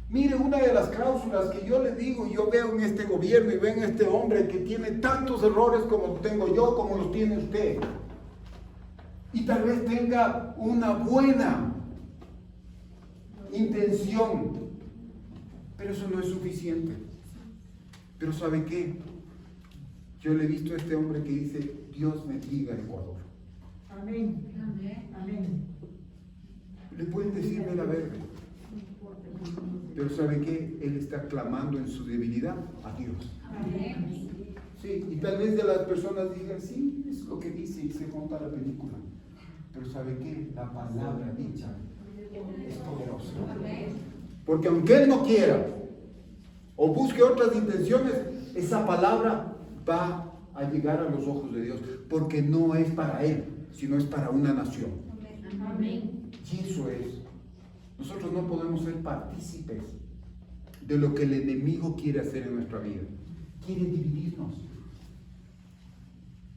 Mire, una de las cláusulas que yo le digo, yo veo en este gobierno y veo en este hombre que tiene tantos errores como tengo yo, como los tiene usted, y tal vez tenga una buena intención, pero eso no es suficiente. Pero ¿sabe qué? Yo le he visto a este hombre que dice, Dios bendiga a Ecuador. Amén. Amén. Le pueden decir Vela Verde, pero ¿sabe qué? Él está clamando en su debilidad a Dios. Amén. Sí, y tal vez de las personas digan, sí, es lo que dice y se monta la película. Pero ¿sabe qué? La palabra dicha es poderosa. Porque aunque él no quiera o busque otras intenciones, esa palabra va a llegar a los ojos de Dios, porque no es para él, sino es para una nación. Amén. Y eso es. Nosotros no podemos ser partícipes de lo que el enemigo quiere hacer en nuestra vida. Quiere dividirnos.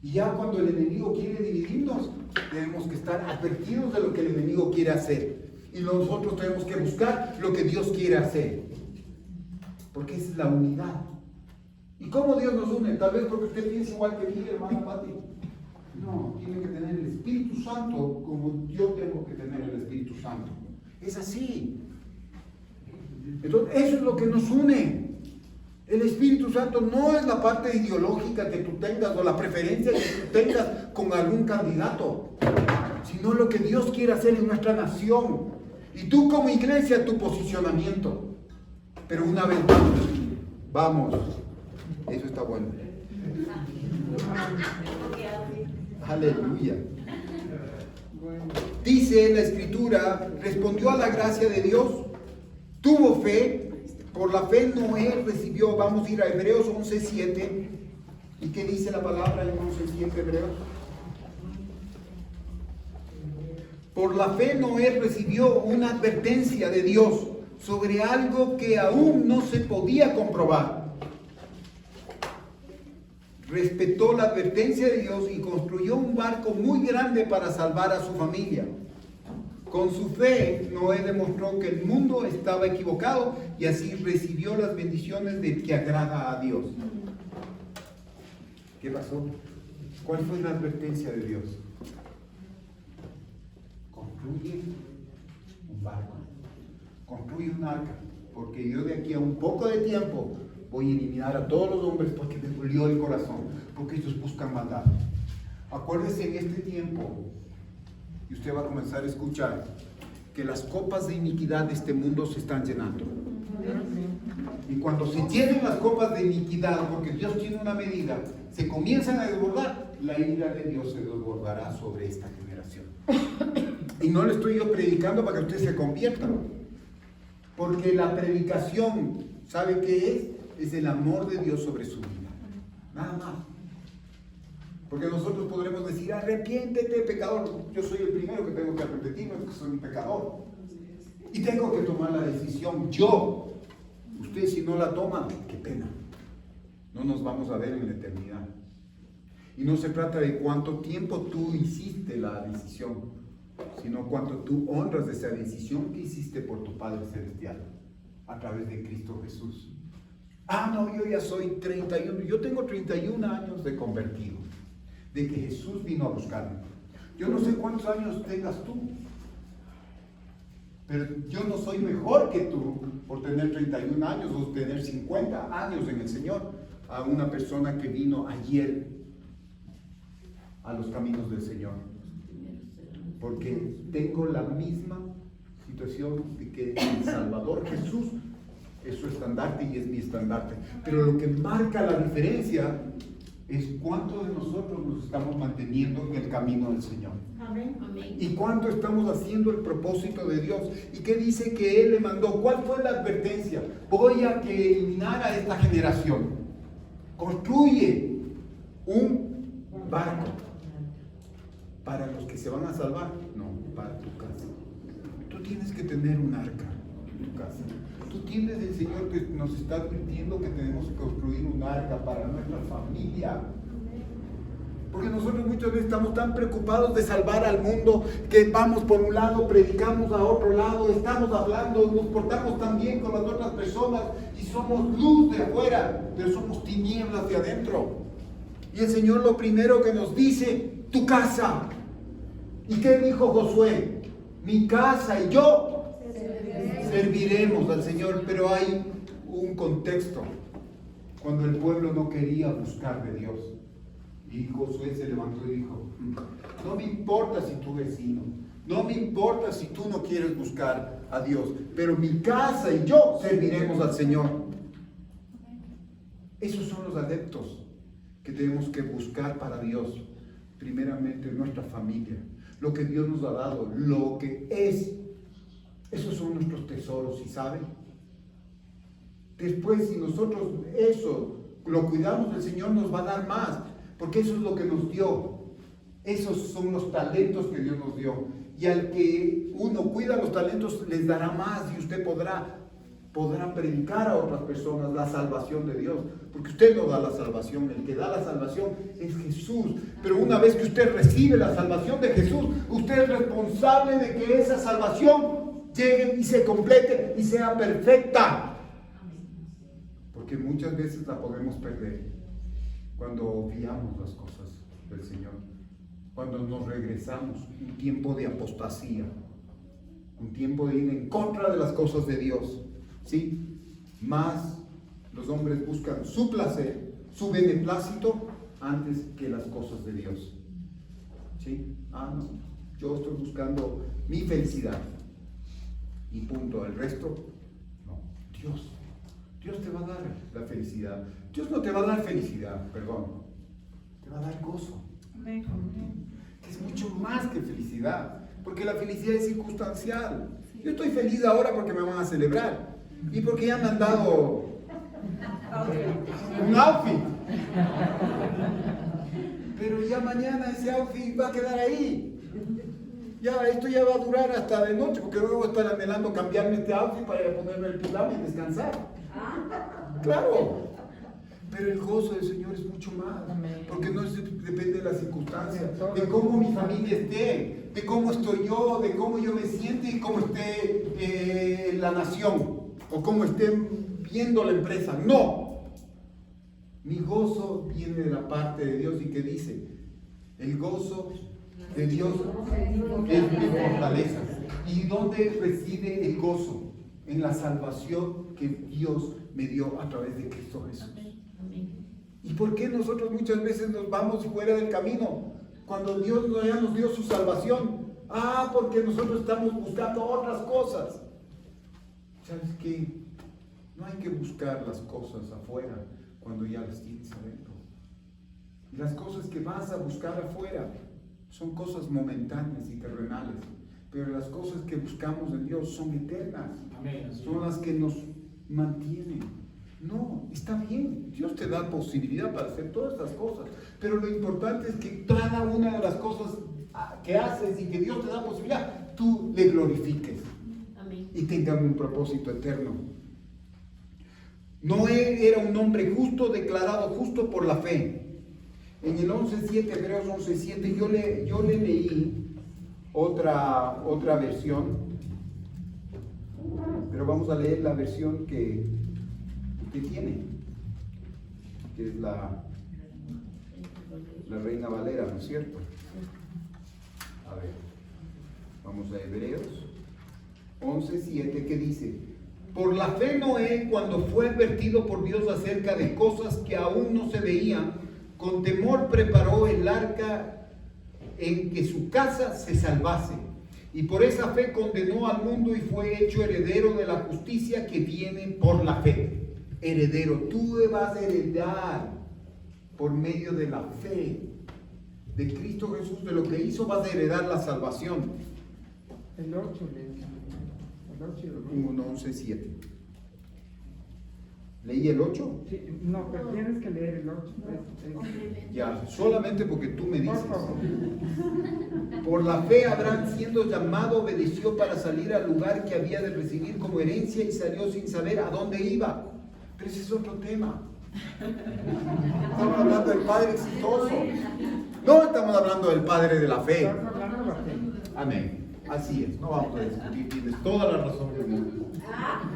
Y ya cuando el enemigo quiere dividirnos, tenemos que estar advertidos de lo que el enemigo quiere hacer. Y nosotros tenemos que buscar lo que Dios quiere hacer. Porque esa es la unidad. ¿Y cómo Dios nos une? Tal vez porque usted piensa igual que mí, hermana Pati. No, tiene que tener el Espíritu Santo como yo tengo que tener el Espíritu Santo. Es así. Entonces, eso es lo que nos une. El Espíritu Santo no es la parte ideológica que tú tengas o la preferencia que tú tengas con algún candidato, sino lo que Dios quiere hacer en nuestra nación. Y tú como iglesia, tu posicionamiento. Pero una vez vamos, eso está bueno. Aleluya. Dice la Escritura, respondió a la gracia de Dios, tuvo fe, por la fe Noé recibió, vamos a ir a Hebreos 11:7. ¿Y qué dice la palabra en 11:7 Hebreos? Por la fe Noé recibió una advertencia de Dios sobre algo que aún no se podía comprobar. Respetó la advertencia de Dios y construyó un barco muy grande para salvar a su familia. Con su fe, Noé demostró que el mundo estaba equivocado y así recibió las bendiciones de que agrada a Dios. ¿Qué pasó? ¿Cuál fue la advertencia de Dios? Construye un barco, construye un arca, porque yo de aquí a un poco de tiempo voy a eliminar a todos los hombres porque me dolió el corazón, porque ellos buscan maldad. Acuérdese en este tiempo, y usted va a comenzar a escuchar, que las copas de iniquidad de este mundo se están llenando. Y cuando se llenen las copas de iniquidad, porque Dios tiene una medida, se comienzan a desbordar, la ira de Dios se desbordará sobre esta generación. Y no le estoy yo predicando para que usted se convierta, porque la predicación, ¿sabe qué es? Es el amor de Dios sobre su vida, nada más. Porque nosotros podremos decir, arrepiéntete, pecador. Yo soy el primero que tengo que arrepentirme porque soy un pecador. Y tengo que tomar la decisión yo. Usted si no la toma, qué pena. No nos vamos a ver en la eternidad. Y no se trata de cuánto tiempo tú hiciste la decisión, sino cuánto tú honras de esa decisión que hiciste por tu Padre Celestial a través de Cristo Jesús. No, yo ya soy 31. Yo tengo 31 años de convertido, de que Jesús vino a buscarme. Yo no sé cuántos años tengas tú, pero yo no soy mejor que tú por tener 31 años o tener 50 años en el Señor a una persona que vino ayer a los caminos del Señor, porque tengo la misma situación de que el Salvador Jesús es su estandarte y es mi estandarte, pero lo que marca la diferencia es cuánto de nosotros nos estamos manteniendo en el camino del Señor. Amén. Y cuánto estamos haciendo el propósito de Dios. ¿Y qué dice que Él le mandó? ¿Cuál fue la advertencia? Voy a que eliminar a esta generación. Construye un barco. ¿Para los que se van a salvar? No, para tu casa. Tú tienes que tener un arca en tu casa. Tú tienes el Señor que nos está advirtiendo que tenemos que construir un arca para nuestra familia. Porque nosotros muchas veces estamos tan preocupados de salvar al mundo que vamos por un lado, predicamos a otro lado, estamos hablando, nos portamos tan bien con las otras personas y somos luz de afuera, pero somos tinieblas de adentro. Y el Señor lo primero que nos dice, tu casa. ¿Y qué dijo Josué? Mi casa y yo serviremos al Señor, pero hay un contexto cuando el pueblo no quería buscar de Dios. Y Josué se levantó y dijo, no me importa si tu vecino, no me importa si tú no quieres buscar a Dios, pero mi casa y yo serviremos al Señor. Esos son los adeptos que tenemos que buscar para Dios. Primeramente nuestra familia, lo que Dios nos ha dado, lo que es. Esos son nuestros tesoros, ¿y saben? Después, si nosotros eso lo cuidamos, el Señor nos va a dar más, porque eso es lo que nos dio. Esos son los talentos que Dios nos dio. Y al que uno cuida los talentos, les dará más y usted podrá predicar a otras personas la salvación de Dios. Porque usted no da la salvación, el que da la salvación es Jesús. Pero una vez que usted recibe la salvación de Jesús, usted es responsable de que esa salvación llegue y se complete y sea perfecta. Porque muchas veces la podemos perder cuando obviamos las cosas del Señor, cuando nos regresamos, un tiempo de apostasía, un tiempo de ir en contra de las cosas de Dios, ¿sí? Más los hombres buscan su placer, su beneplácito, antes que las cosas de Dios, ¿sí? No, yo estoy buscando mi felicidad y punto, el resto, no, Dios te va a dar la felicidad. Dios no te va a dar felicidad, perdón, te va a dar gozo. Amén. Que es mucho más que felicidad, porque la felicidad es circunstancial. Yo estoy feliz ahora porque me van a celebrar y porque ya me han dado un outfit. Pero ya mañana ese outfit va a quedar ahí. ya esto ya va a durar hasta de noche, porque luego voy a estar anhelando cambiarme este outfit para ir a ponerme el pijama y descansar. Claro. Pero el gozo del Señor es mucho más, porque no depende de las circunstancias, de cómo mi familia esté, de cómo estoy yo, de cómo yo me siento y cómo esté la nación, o cómo esté viendo la empresa. No. Mi gozo viene de la parte de Dios y que dice, el gozo de Dios es mi fortaleza. ¿Y dónde reside el gozo? En la salvación que Dios me dio a través de Cristo Jesús. ¿Y por qué nosotros muchas veces nos vamos fuera del camino? Cuando Dios ya nos dio su salvación. Porque nosotros estamos buscando otras cosas. ¿Sabes qué? No hay que buscar las cosas afuera cuando ya las tienes adentro. Y las cosas que vas a buscar afuera son cosas momentáneas y terrenales. Pero las cosas que buscamos en Dios son eternas. Son las que nos mantienen. No, está bien, Dios te da posibilidad para hacer todas estas cosas, pero lo importante es que cada una de las cosas que haces y que Dios te da posibilidad, tú le glorifiques. Amén. Y tengan un propósito eterno. Noé era un hombre justo, declarado justo por la fe. En el 11.7, Hebreos 11.7, yo le leí otra versión, pero vamos a leer la versión que tiene, que es la Reina Valera, ¿no es cierto? A ver, vamos a Hebreos 11.7, que dice: por la fe Noé, cuando fue advertido por Dios acerca de cosas que aún no se veían, con temor preparó el arca en que su casa se salvase. Y por esa fe condenó al mundo y fue hecho heredero de la justicia que viene por la fe. Heredero, tú vas a heredar por medio de la fe de Cristo Jesús, de lo que hizo, vas a heredar la salvación. El 8 le 1.11.7. ¿Leí el 8? Sí, no, pero tienes que leer el 8. Ya, solamente porque tú me dices. Por favor. Por la fe Abraham, siendo llamado, obedeció para salir al lugar que había de recibir como herencia y salió sin saber a dónde iba. Pero ese es otro tema. Estamos hablando del Padre exitoso. No estamos hablando del Padre de la fe. Estás hablando de la fe. Amén. Así es. No vamos a discutir. Tienes toda la razón del mundo.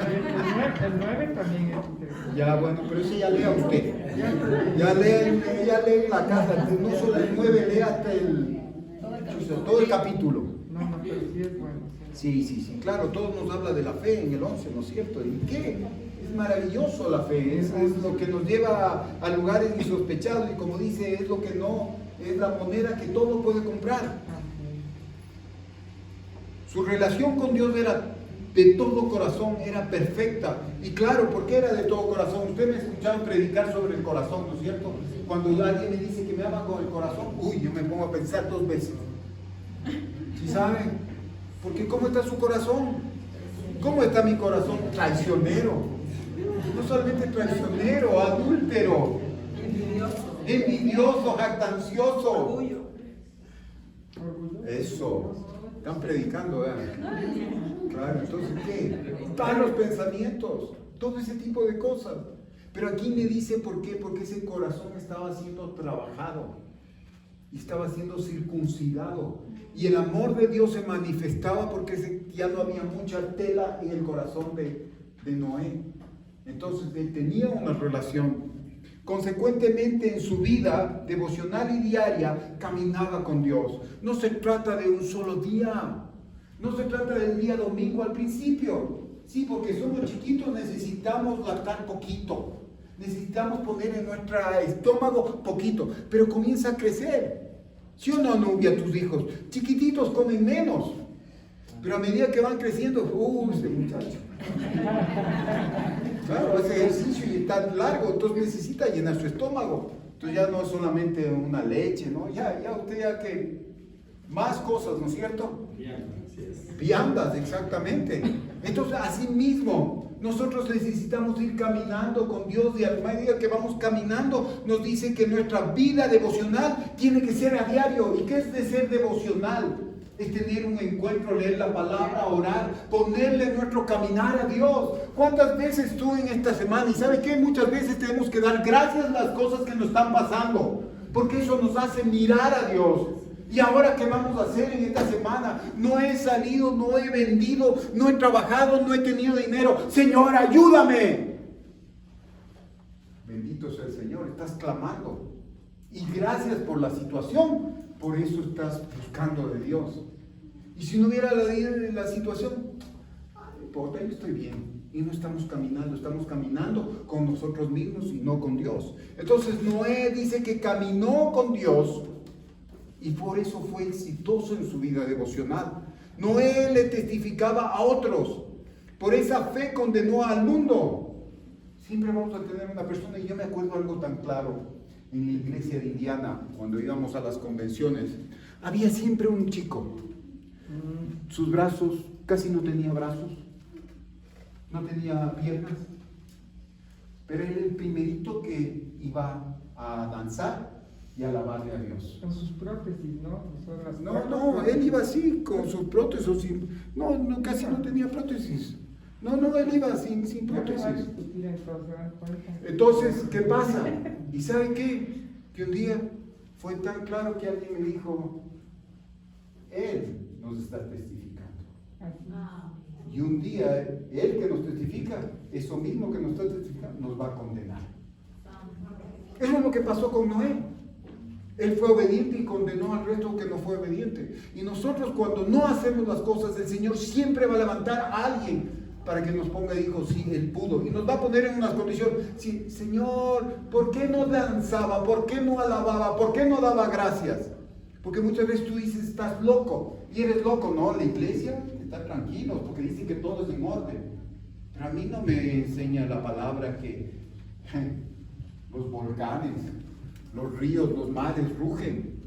El 9 también es interesante. Ya, bueno, pero ese ya lea usted. Ya lee en la casa. No solo el 9, lea hasta todo el capítulo. No, pero sí es bueno. Sí, claro, todos nos habla de la fe en el 11, ¿no es cierto? ¿Y qué? Es maravilloso la fe, es lo que nos lleva a lugares insospechados y como dice, es lo que no, es la moneda que todo puede comprar. Su relación con Dios era de todo corazón, era perfecta. Y claro, ¿por qué era de todo corazón? Usted me ha escuchado predicar sobre el corazón, ¿no es cierto? Cuando alguien me dice que me ama con el corazón, yo me pongo a pensar 2 veces. ¿Sí saben? Porque ¿cómo está su corazón? ¿Cómo está mi corazón? Traicionero. No solamente traicionero, adúltero, envidioso, jactancioso. Eso. Están predicando, ¿verdad? Claro, entonces, ¿qué? Malos pensamientos, todo ese tipo de cosas. Pero aquí me dice por qué, porque ese corazón estaba siendo trabajado y estaba siendo circuncidado. Y el amor de Dios se manifestaba porque ya no había mucha tela en el corazón de Noé. Entonces él tenía una relación. Consecuentemente en su vida devocional y diaria caminaba con Dios. No se trata de un solo día. No se trata del día domingo al principio. Sí, porque somos chiquitos, necesitamos lactar poquito. Necesitamos poner en nuestro estómago poquito. Pero comienza a crecer. ¿Sí o no, Nubia, tus hijos? Chiquititos comen menos. Pero a medida que van creciendo, ese muchacho. Claro, ese ejercicio y está largo, entonces necesita llenar su estómago. Entonces ya no es solamente una leche, ¿no? Ya usted ya que más cosas, ¿no es cierto? Viandas, exactamente. Entonces, así mismo, nosotros necesitamos ir caminando con Dios y a medida que vamos caminando, nos dice que nuestra vida devocional tiene que ser a diario. ¿Y qué es de ser devocional? es tener un encuentro, leer la palabra, orar, ponerle nuestro caminar a Dios. ¿Cuántas veces estuve en esta semana? Y ¿sabe qué? Muchas veces tenemos que dar gracias a las cosas que nos están pasando, porque eso nos hace mirar a Dios. ¿Y ahora qué vamos a hacer en esta semana? No he salido, no he vendido, no he trabajado, no he tenido dinero. Señor, ayúdame. Bendito sea el Señor, estás clamando. Y gracias por la situación, por eso estás buscando de Dios. Y si no hubiera la situación, no importa, yo estoy bien. Y no estamos caminando con nosotros mismos y no con Dios. Entonces Noé dice que caminó con Dios y por eso fue exitoso en su vida devocional. Noé le testificaba a otros. Por esa fe condenó al mundo. Siempre vamos a tener una persona, y yo me acuerdo algo tan claro. En la iglesia de Indiana, cuando íbamos a las convenciones, había siempre un chico. Sus brazos, casi no tenía brazos, no tenía piernas, pero era el primerito que iba a danzar y a alabarle a Dios. Con sus prótesis, ¿no? No, él iba así, con sus prótesis. No, casi no tenía prótesis. No, él iba sin prótesis. Entonces, ¿qué pasa? ¿Y sabe qué? Que un día fue tan claro que alguien me dijo, Él nos está testificando. Y un día, Él que nos testifica, eso mismo que nos está testificando, nos va a condenar. Eso es lo que pasó con Noé. Él fue obediente y condenó al resto que no fue obediente. Y nosotros cuando no hacemos las cosas, el Señor siempre va a levantar a alguien para que nos ponga, dijo, sí, Él pudo. Y nos va a poner en unas condiciones. Sí, Señor, ¿por qué no danzaba? ¿Por qué no alababa? ¿Por qué no daba gracias? Porque muchas veces tú dices, estás loco. Y eres loco, ¿no? La iglesia está tranquilo, porque dicen que todo es en orden. Pero a mí no me enseña la palabra que los volcanes, los ríos, los mares rugen.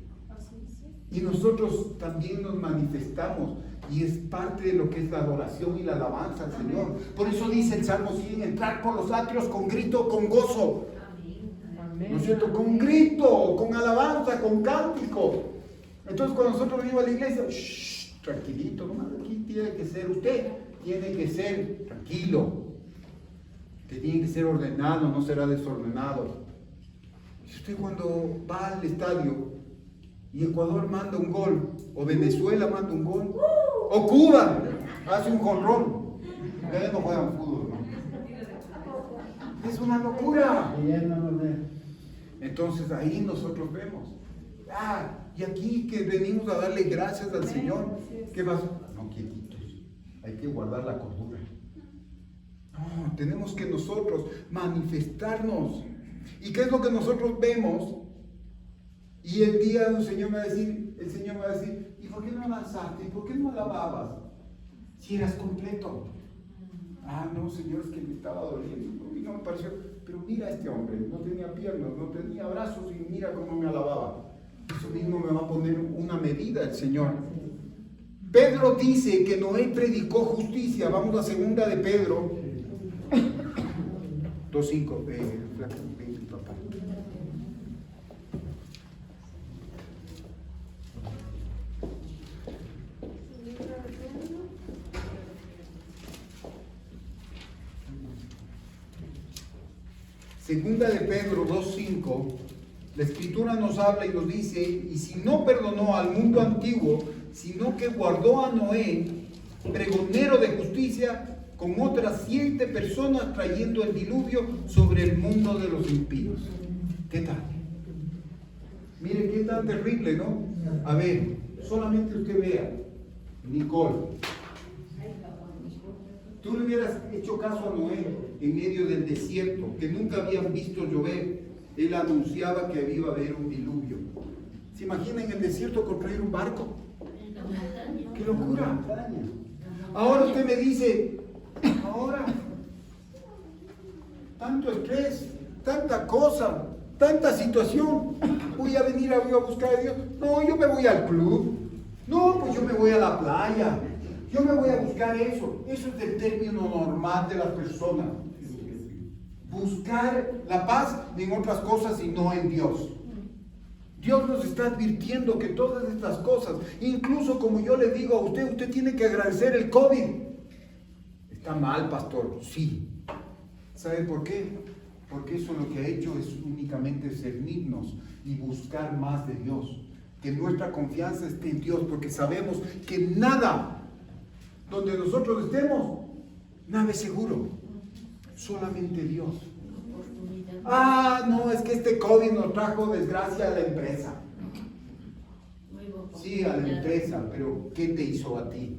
Y nosotros también nos manifestamos. Y es parte de lo que es la adoración y la alabanza al Señor. Por eso dice el Salmo 100, entrar por los atrios con grito, con gozo. Amén. ¿No es cierto? Con grito, con alabanza, con cántico. Entonces cuando nosotros venimos a la iglesia, tranquilito, nomás aquí tiene que ser usted, tiene que ser tranquilo. Que tiene que ser ordenado, no será desordenado. Si usted cuando va al estadio y Ecuador manda un gol, o Venezuela manda un gol, o Cuba hace un jonrón, ustedes no juegan fútbol, ¿no? Es una locura. Entonces ahí nosotros vemos, y aquí que venimos a darle gracias al Señor, ¿qué pasa? No, quietitos, hay que guardar la cordura. No, tenemos que nosotros manifestarnos. ¿Y qué es lo que nosotros vemos? Y el día el Señor me va a decir, ¿y por qué no lanzaste? ¿Y por qué no alababas? Si eras completo. No, Señor, es que me estaba doliendo. Y no me pareció. Pero mira a este hombre, no tenía piernas, no tenía brazos y mira cómo me alababa. Eso mismo me va a poner una medida el Señor. Pedro dice que Noé predicó justicia. Vamos a segunda de Pedro 2:5. Papá. Segunda de Pedro 2:5, la Escritura nos habla y nos dice, y si no perdonó al mundo antiguo, sino que guardó a Noé, pregonero de justicia, con otras 7 personas trayendo el diluvio sobre el mundo de los impíos. ¿Qué tal? Mire qué tan terrible, ¿no? A ver, solamente usted vea, Nicole, tú le hubieras hecho caso a Noé en medio del desierto, que nunca habían visto llover. Él anunciaba que iba a haber un diluvio. ¿Se imagina en el desierto construir un barco? ¡Qué locura! Ahora usted me dice, ahora, tanto estrés, tanta cosa, tanta situación, voy a venir a buscar a Dios. No, yo me voy al club. No, pues yo me voy a la playa. Yo me voy a buscar eso. Eso es el término normal de las personas. Buscar la paz en otras cosas y no en Dios. Dios nos está advirtiendo que todas estas cosas, incluso como yo le digo a usted, usted tiene que agradecer el COVID. ¿Está mal, pastor? Sí. ¿Sabe por qué? Porque eso lo que ha hecho es únicamente cernirnos y buscar más de Dios. Que nuestra confianza esté en Dios, porque sabemos que nada, donde nosotros estemos, nada es seguro. Solamente Dios. No, es que este COVID nos trajo desgracia a la empresa. Sí, a la empresa, pero ¿qué te hizo a ti?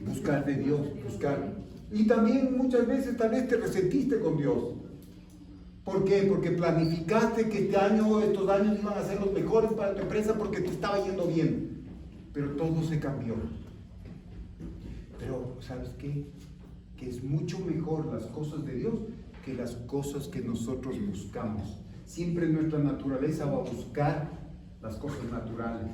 Buscar de Dios, buscar. Y también muchas veces tal vez te resentiste con Dios. ¿Por qué? Porque planificaste que estos años iban a ser los mejores para tu empresa porque te estaba yendo bien. Pero todo se cambió. Pero, ¿sabes qué? Que es mucho mejor las cosas de Dios que las cosas que nosotros buscamos. Siempre nuestra naturaleza va a buscar las cosas naturales,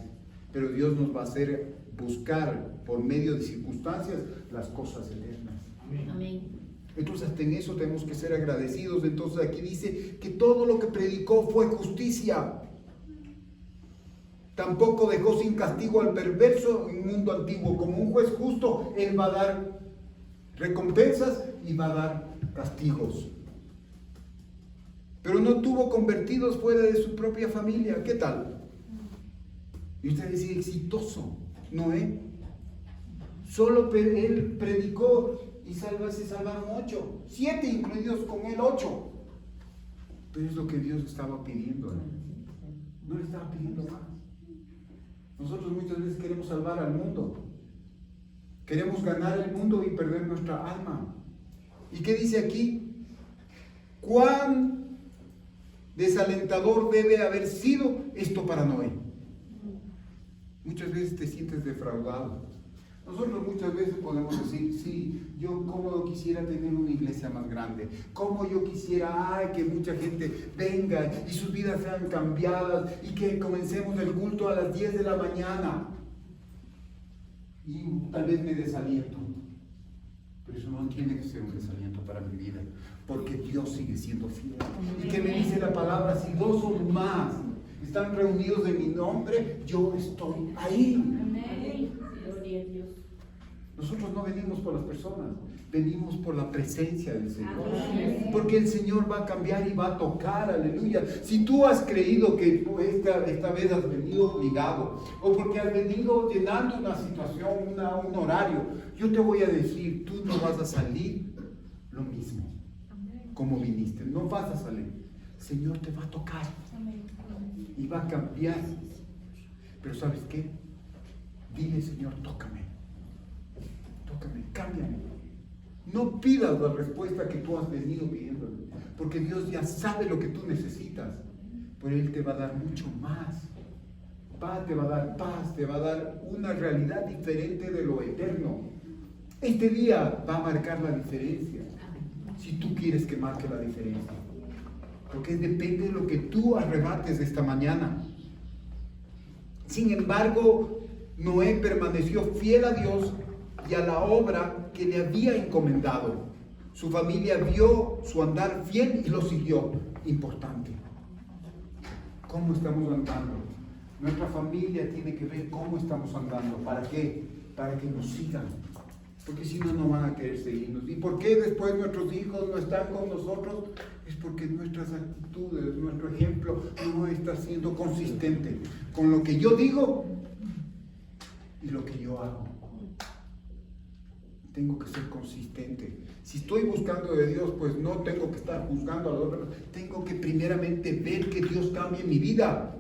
pero Dios nos va a hacer buscar por medio de circunstancias las cosas eternas. Amén. Entonces hasta en eso tenemos que ser agradecidos. Entonces aquí dice que todo lo que predicó fue justicia. Tampoco dejó sin castigo al perverso en un mundo antiguo. Como un juez justo, Él va a dar recompensas y va a dar castigos. Pero no tuvo convertidos fuera de su propia familia. ¿Qué tal? Y usted dice, exitoso, Noé. Solo él predicó y se salvaron 8, 7 incluidos con él 8. Pero es lo que Dios estaba pidiendo, ¿no? No le estaba pidiendo más. Nosotros muchas veces queremos salvar al mundo. Queremos ganar el mundo y perder nuestra alma. ¿Y qué dice aquí? ¿Cuán desalentador debe haber sido esto para Noé? Muchas veces te sientes defraudado. Nosotros muchas veces podemos decir, sí, yo como quisiera tener una iglesia más grande, como yo quisiera que mucha gente venga y sus vidas sean cambiadas y que comencemos el culto a las 10 de la mañana. Y tal vez me desaliento, pero eso no tiene que ser un desaliento para mi vida, porque Dios sigue siendo fiel. ¿Y qué me dice la palabra? Si 2 o más están reunidos en mi nombre, yo estoy ahí. Amén. Gloria a Dios. Nosotros no venimos por las personas, venimos por la presencia del Señor. Amén. Porque el Señor va a cambiar y va a tocar, aleluya. Si tú has creído que esta vez has venido obligado, o porque has venido llenando una situación, un horario, yo te voy a decir, tú no vas a salir lo mismo como viniste, no vas a salir. El Señor te va a tocar y va a cambiar. Pero ¿sabes qué? Dile, Señor, tócame, cámbiame. No pidas la respuesta que tú has venido pidiendo, porque Dios ya sabe lo que tú necesitas, pero Él te va a dar mucho más. Te va a dar paz, te va a dar una realidad diferente de lo eterno. Este día va a marcar la diferencia, si tú quieres que marque la diferencia, porque depende de lo que tú arrebates esta mañana. Sin embargo, Noé permaneció fiel a Dios y a la obra que le había encomendado. Su familia vio su andar fiel y lo siguió. Importante. ¿Cómo estamos andando? Nuestra familia tiene que ver cómo estamos andando. ¿Para qué? Para que nos sigan. Porque si no, no van a querer seguirnos. ¿Y por qué después nuestros hijos no están con nosotros? Es porque nuestras actitudes, nuestro ejemplo no está siendo consistente con lo que yo digo y lo que yo hago. Tengo que ser consistente. Si estoy buscando de Dios, pues no tengo que estar juzgando a los otros. Tengo que primeramente ver que Dios cambie mi vida.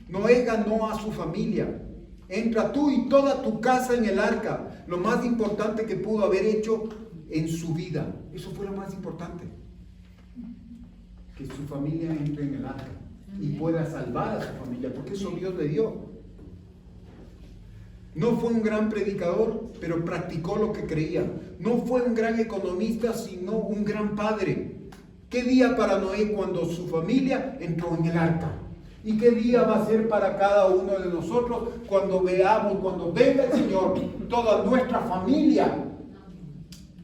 Noé ganó a su familia. Entra tú y toda tu casa en el arca. Lo más importante que pudo haber hecho en su vida. Eso fue lo más importante. Que su familia entre en el arca y pueda salvar a su familia, porque eso Dios le dio. No fue un gran predicador, pero practicó lo que creía. No fue un gran economista, sino un gran padre. ¿Qué día para Noé cuando su familia entró en el arca? ¿Y qué día va a ser para cada uno de nosotros cuando veamos, cuando venga el Señor, toda nuestra familia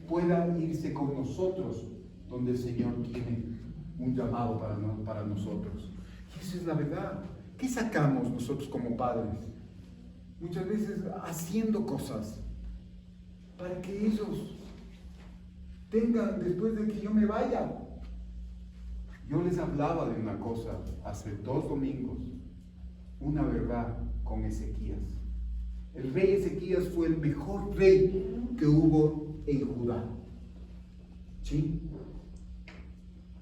pueda irse con nosotros donde el Señor tiene un llamado para nosotros? Y esa es la verdad. ¿Qué sacamos nosotros como padres? Muchas veces haciendo cosas para que ellos tengan después de que yo me vaya. Yo les hablaba de una cosa hace 2 domingos, una verdad con Ezequías. El rey Ezequías fue el mejor rey que hubo en Judá. ¿Sí?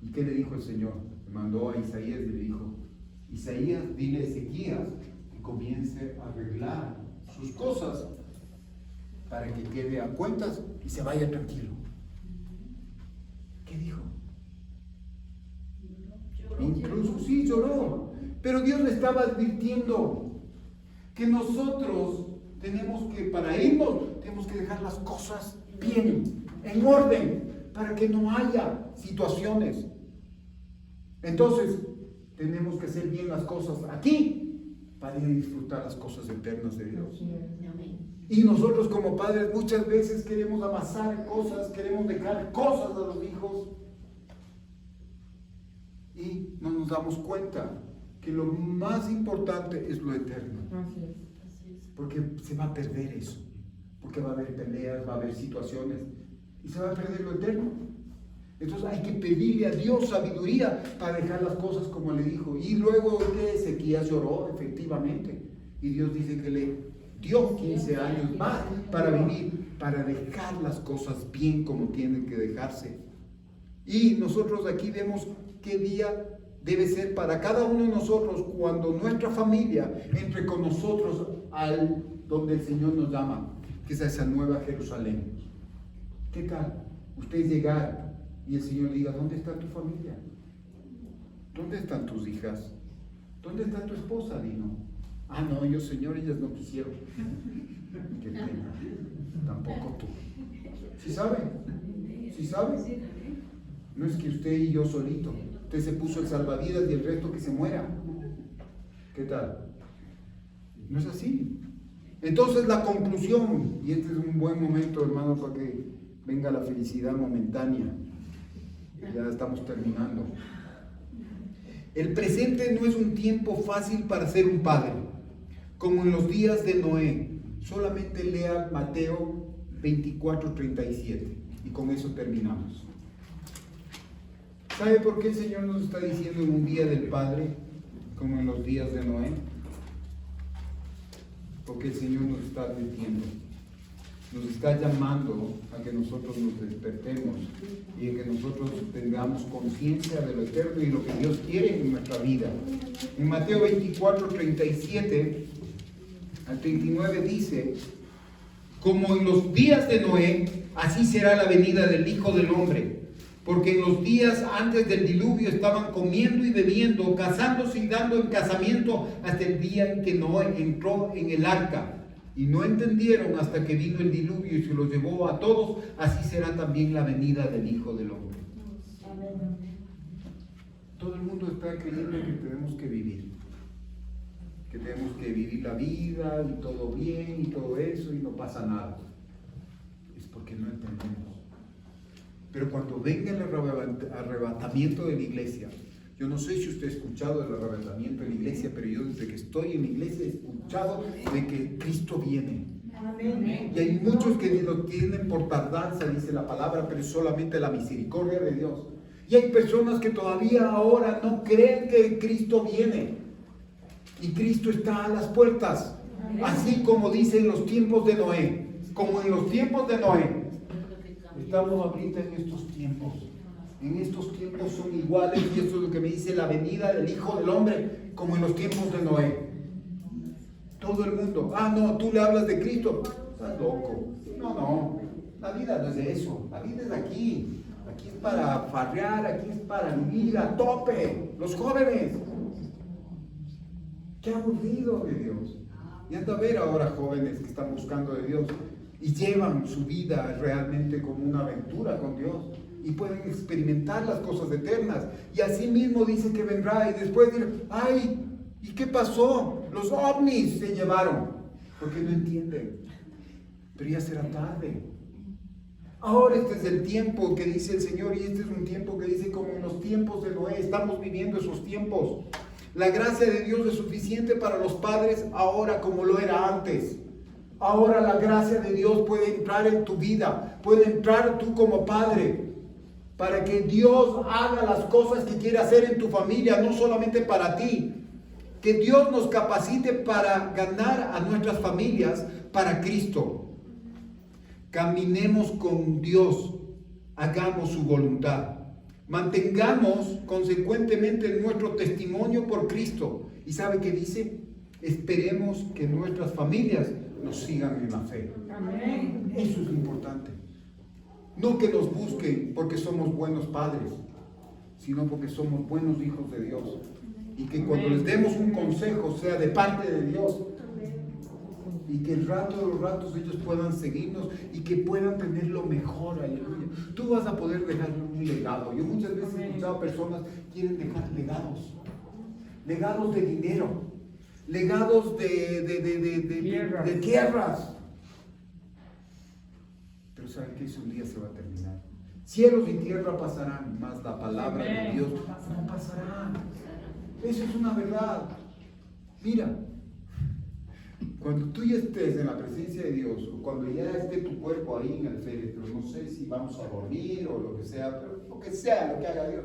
¿Y qué le dijo el Señor? Le mandó a Isaías y le dijo: Isaías, dile a Ezequías que comience a arreglar sus cosas para que quede a cuentas y se vaya tranquilo. ¿Qué dijo? Incluso sí lloró, pero Dios le estaba advirtiendo que nosotros tenemos que, para irnos, tenemos que dejar las cosas bien, en orden, para que no haya situaciones. Entonces, tenemos que hacer bien las cosas aquí para ir a disfrutar las cosas eternas de Dios. Amén. Y nosotros como padres muchas veces queremos amasar cosas, queremos dejar cosas a los hijos y no nos damos cuenta que lo más importante es lo eterno. Así es. Así es. Porque se va a perder eso, porque va a haber peleas, va a haber situaciones y se va a perder lo eterno. Entonces hay que pedirle a Dios sabiduría para dejar las cosas como le dijo. Y luego que Ezequías lloró, efectivamente, y Dios dice que le dio 15 años más para vivir, para dejar las cosas bien como tienen que dejarse. Y nosotros aquí vemos qué día debe ser para cada uno de nosotros cuando nuestra familia entre con nosotros al donde el Señor nos llama, que es a esa nueva Jerusalén. ¿Qué tal? Usted llegar y el Señor le diga: ¿dónde está tu familia? ¿Dónde están tus hijas? ¿Dónde está tu esposa? Dino. Ah, no, yo, Señor, ellas no quisieron. Qué pena. Tampoco tú. ¿Sí sabe? ¿Sí sabe? No es que usted y yo solito. Usted se puso el salvavidas y el resto que se muera. ¿Qué tal? No es así. Entonces la conclusión, y este es un buen momento, hermano, para que venga la felicidad momentánea. Ya estamos terminando. El presente no es un tiempo fácil para ser un padre, como en los días de Noé. Solamente lea Mateo 24:37 y con eso terminamos. ¿Sabe por qué el Señor nos está diciendo en un día del Padre, como en los días de Noé? Porque el Señor nos está advirtiendo, nos está llamando a que nosotros nos despertemos y en que nosotros tengamos conciencia de lo eterno y lo que Dios quiere en nuestra vida. En Mateo 24:37 al 39 dice: como en los días de Noé, así será la venida del Hijo del Hombre. Porque en los días antes del diluvio estaban comiendo y bebiendo, casándose y dando en casamiento hasta el día en que Noé entró en el arca. Y no entendieron hasta que vino el diluvio y se los llevó a todos. Así será también la venida del Hijo del Hombre. Todo el mundo está creyendo que tenemos que vivir. Que tenemos que vivir la vida y todo bien y todo eso y no pasa nada. Es porque no entendemos. Pero cuando venga el arrebatamiento de la iglesia, yo no sé si usted ha escuchado del arrebatamiento de la iglesia, pero yo desde que estoy en la iglesia he escuchado de que Cristo viene. Amén. Y hay muchos que ni lo tienen por tardanza, dice la palabra, pero es solamente la misericordia de Dios. Y hay personas que todavía ahora no creen que Cristo viene. Y Cristo está a las puertas. Amén. Así como dice en los tiempos de Noé. Como en los tiempos de Noé. Estamos ahorita en estos tiempos. En estos tiempos son iguales y eso es lo que me dice la venida del Hijo del Hombre, como en los tiempos de Noé. Todo el mundo: ah, no, tú le hablas de Cristo. Estás loco. No, la vida no es de eso. La vida es aquí. Aquí es para farrear, aquí es para vivir a tope. Los jóvenes. Qué aburrido de Dios. Y anda a ver ahora jóvenes que están buscando de Dios y llevan su vida realmente como una aventura con Dios y pueden experimentar las cosas eternas. Y así mismo dice que vendrá y después dirá: ay, ¿y qué pasó? Los ovnis se llevaron, porque no entienden. Pero ya será tarde. Ahora este es el tiempo que dice el Señor, y este es un tiempo que dice como en los tiempos de Noé. Estamos viviendo esos tiempos. La gracia de Dios es suficiente para los padres ahora como lo era antes. Ahora la gracia de Dios puede entrar en tu vida, puede entrar tú como padre, para que Dios haga las cosas que quiere hacer en tu familia, no solamente para ti. Que Dios nos capacite para ganar a nuestras familias para Cristo. Caminemos con Dios, hagamos su voluntad. Mantengamos consecuentemente nuestro testimonio por Cristo. ¿Y sabe qué dice? Esperemos que nuestras familias nos sigan en la fe. Amén. Eso es lo importante. No que nos busquen porque somos buenos padres, sino porque somos buenos hijos de Dios. Y que cuando les demos un consejo sea de parte de Dios. Y que el rato de los ratos ellos puedan seguirnos y que puedan tener lo mejor, aleluya. Tú vas a poder dejarle un legado. Yo muchas veces he escuchado personas que quieren dejar legados. Legados de dinero. Legados de tierras. Pero saben que eso un día se va a terminar. Cielos y tierra pasarán, mas la palabra de Dios no pasará. Eso es una verdad. Mira, cuando tú ya estés en la presencia de Dios, o cuando ya esté tu cuerpo ahí en el féretro, no sé si vamos a dormir o lo que sea, pero lo que sea, lo que haga Dios,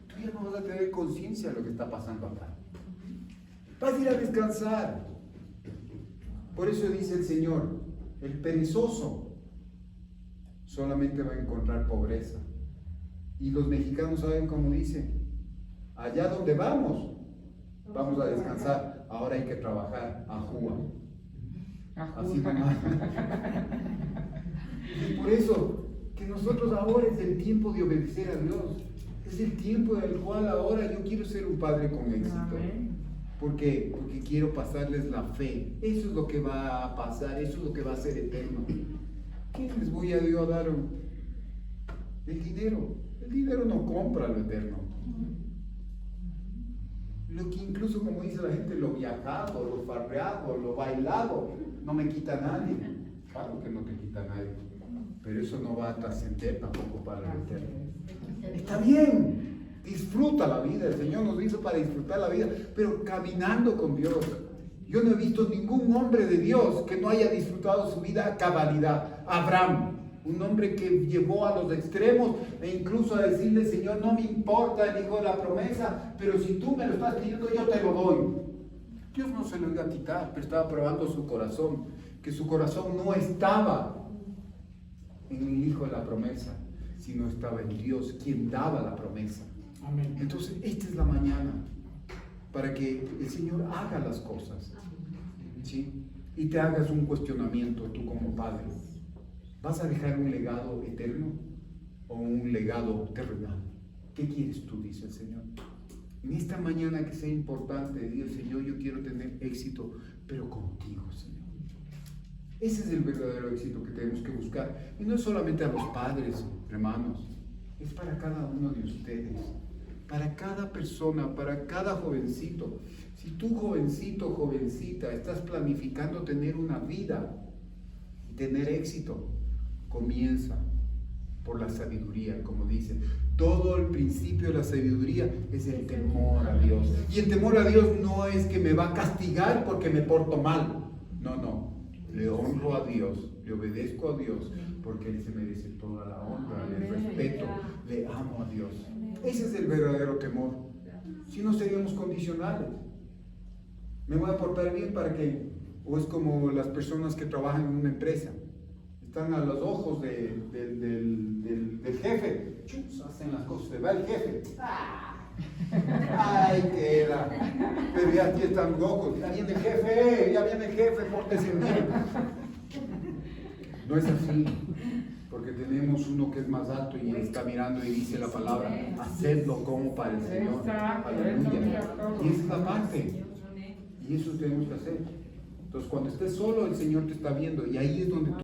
tú ya no vas a tener conciencia de lo que está pasando acá. Vas a ir a descansar. Por eso dice el Señor, el perezoso solamente va a encontrar pobreza. Y los mexicanos saben cómo dicen, allá donde vamos a descansar, ahora hay que trabajar, ajúa. Así nomás. Y por eso, que nosotros ahora es el tiempo de obedecer a Dios. Es el tiempo en el cual ahora yo quiero ser un padre con éxito. ¿Por qué? Porque quiero pasarles la fe. Eso es lo que va a pasar, eso es lo que va a ser eterno. ¿Qué les voy a Dios a dar? El dinero. El dinero no compra lo eterno. Lo que incluso, como dice la gente, lo viajado, lo farreado, lo bailado, no me quita nadie. Claro que no te quita nadie. Pero eso no va a trascender tampoco para lo eterno. Está bien. Disfruta la vida. El Señor nos hizo para disfrutar la vida, pero caminando con Dios. Yo no he visto ningún hombre de Dios que no haya disfrutado su vida a cabalidad. Abraham, un hombre que llevó a los extremos e incluso a decirle, Señor, no me importa el hijo de la promesa, pero si tú me lo estás pidiendo, yo te lo doy. Dios no se lo iba a quitar, pero estaba probando su corazón, que su corazón no estaba en el hijo de la promesa, sino estaba en Dios, quien daba la promesa. Amén. Entonces, esta es la mañana para que el Señor haga las cosas, ¿sí? Y te hagas un cuestionamiento tú como padre. ¿Vas a dejar un legado eterno o un legado terrenal? ¿Qué quieres tú? Dice el Señor. En esta mañana que sea importante, diga el Señor, yo quiero tener éxito, pero contigo, Señor. Ese es el verdadero éxito que tenemos que buscar. Y no es solamente a los padres, hermanos, es para cada uno de ustedes, para cada persona, para cada jovencito. Si tú, jovencito, jovencita, estás planificando tener una vida, tener éxito, comienza por la sabiduría, como dice. Todo el principio de la sabiduría es el temor a Dios. Y el temor a Dios no es que me va a castigar porque me porto mal. No, no. Le honro a Dios, le obedezco a Dios, porque Él se merece toda la honra, le respeto, le amo a Dios. Ese es el verdadero temor. Si no, seríamos condicionales. Me voy a portar bien para que, o es como las personas que trabajan en una empresa. Están a los ojos del jefe. Chus, hacen las cosas, se va el jefe. ¡Ay, queda! Pero ya aquí están locos. Ya viene el jefe, pórtese bien. No es así, porque tenemos uno que es más alto y está mirando y dice la palabra, hacedlo como para el Señor. Aleluya. Y esa es la parte. Y eso tenemos que hacer. Entonces, cuando estés solo, el Señor te está viendo y ahí es donde tú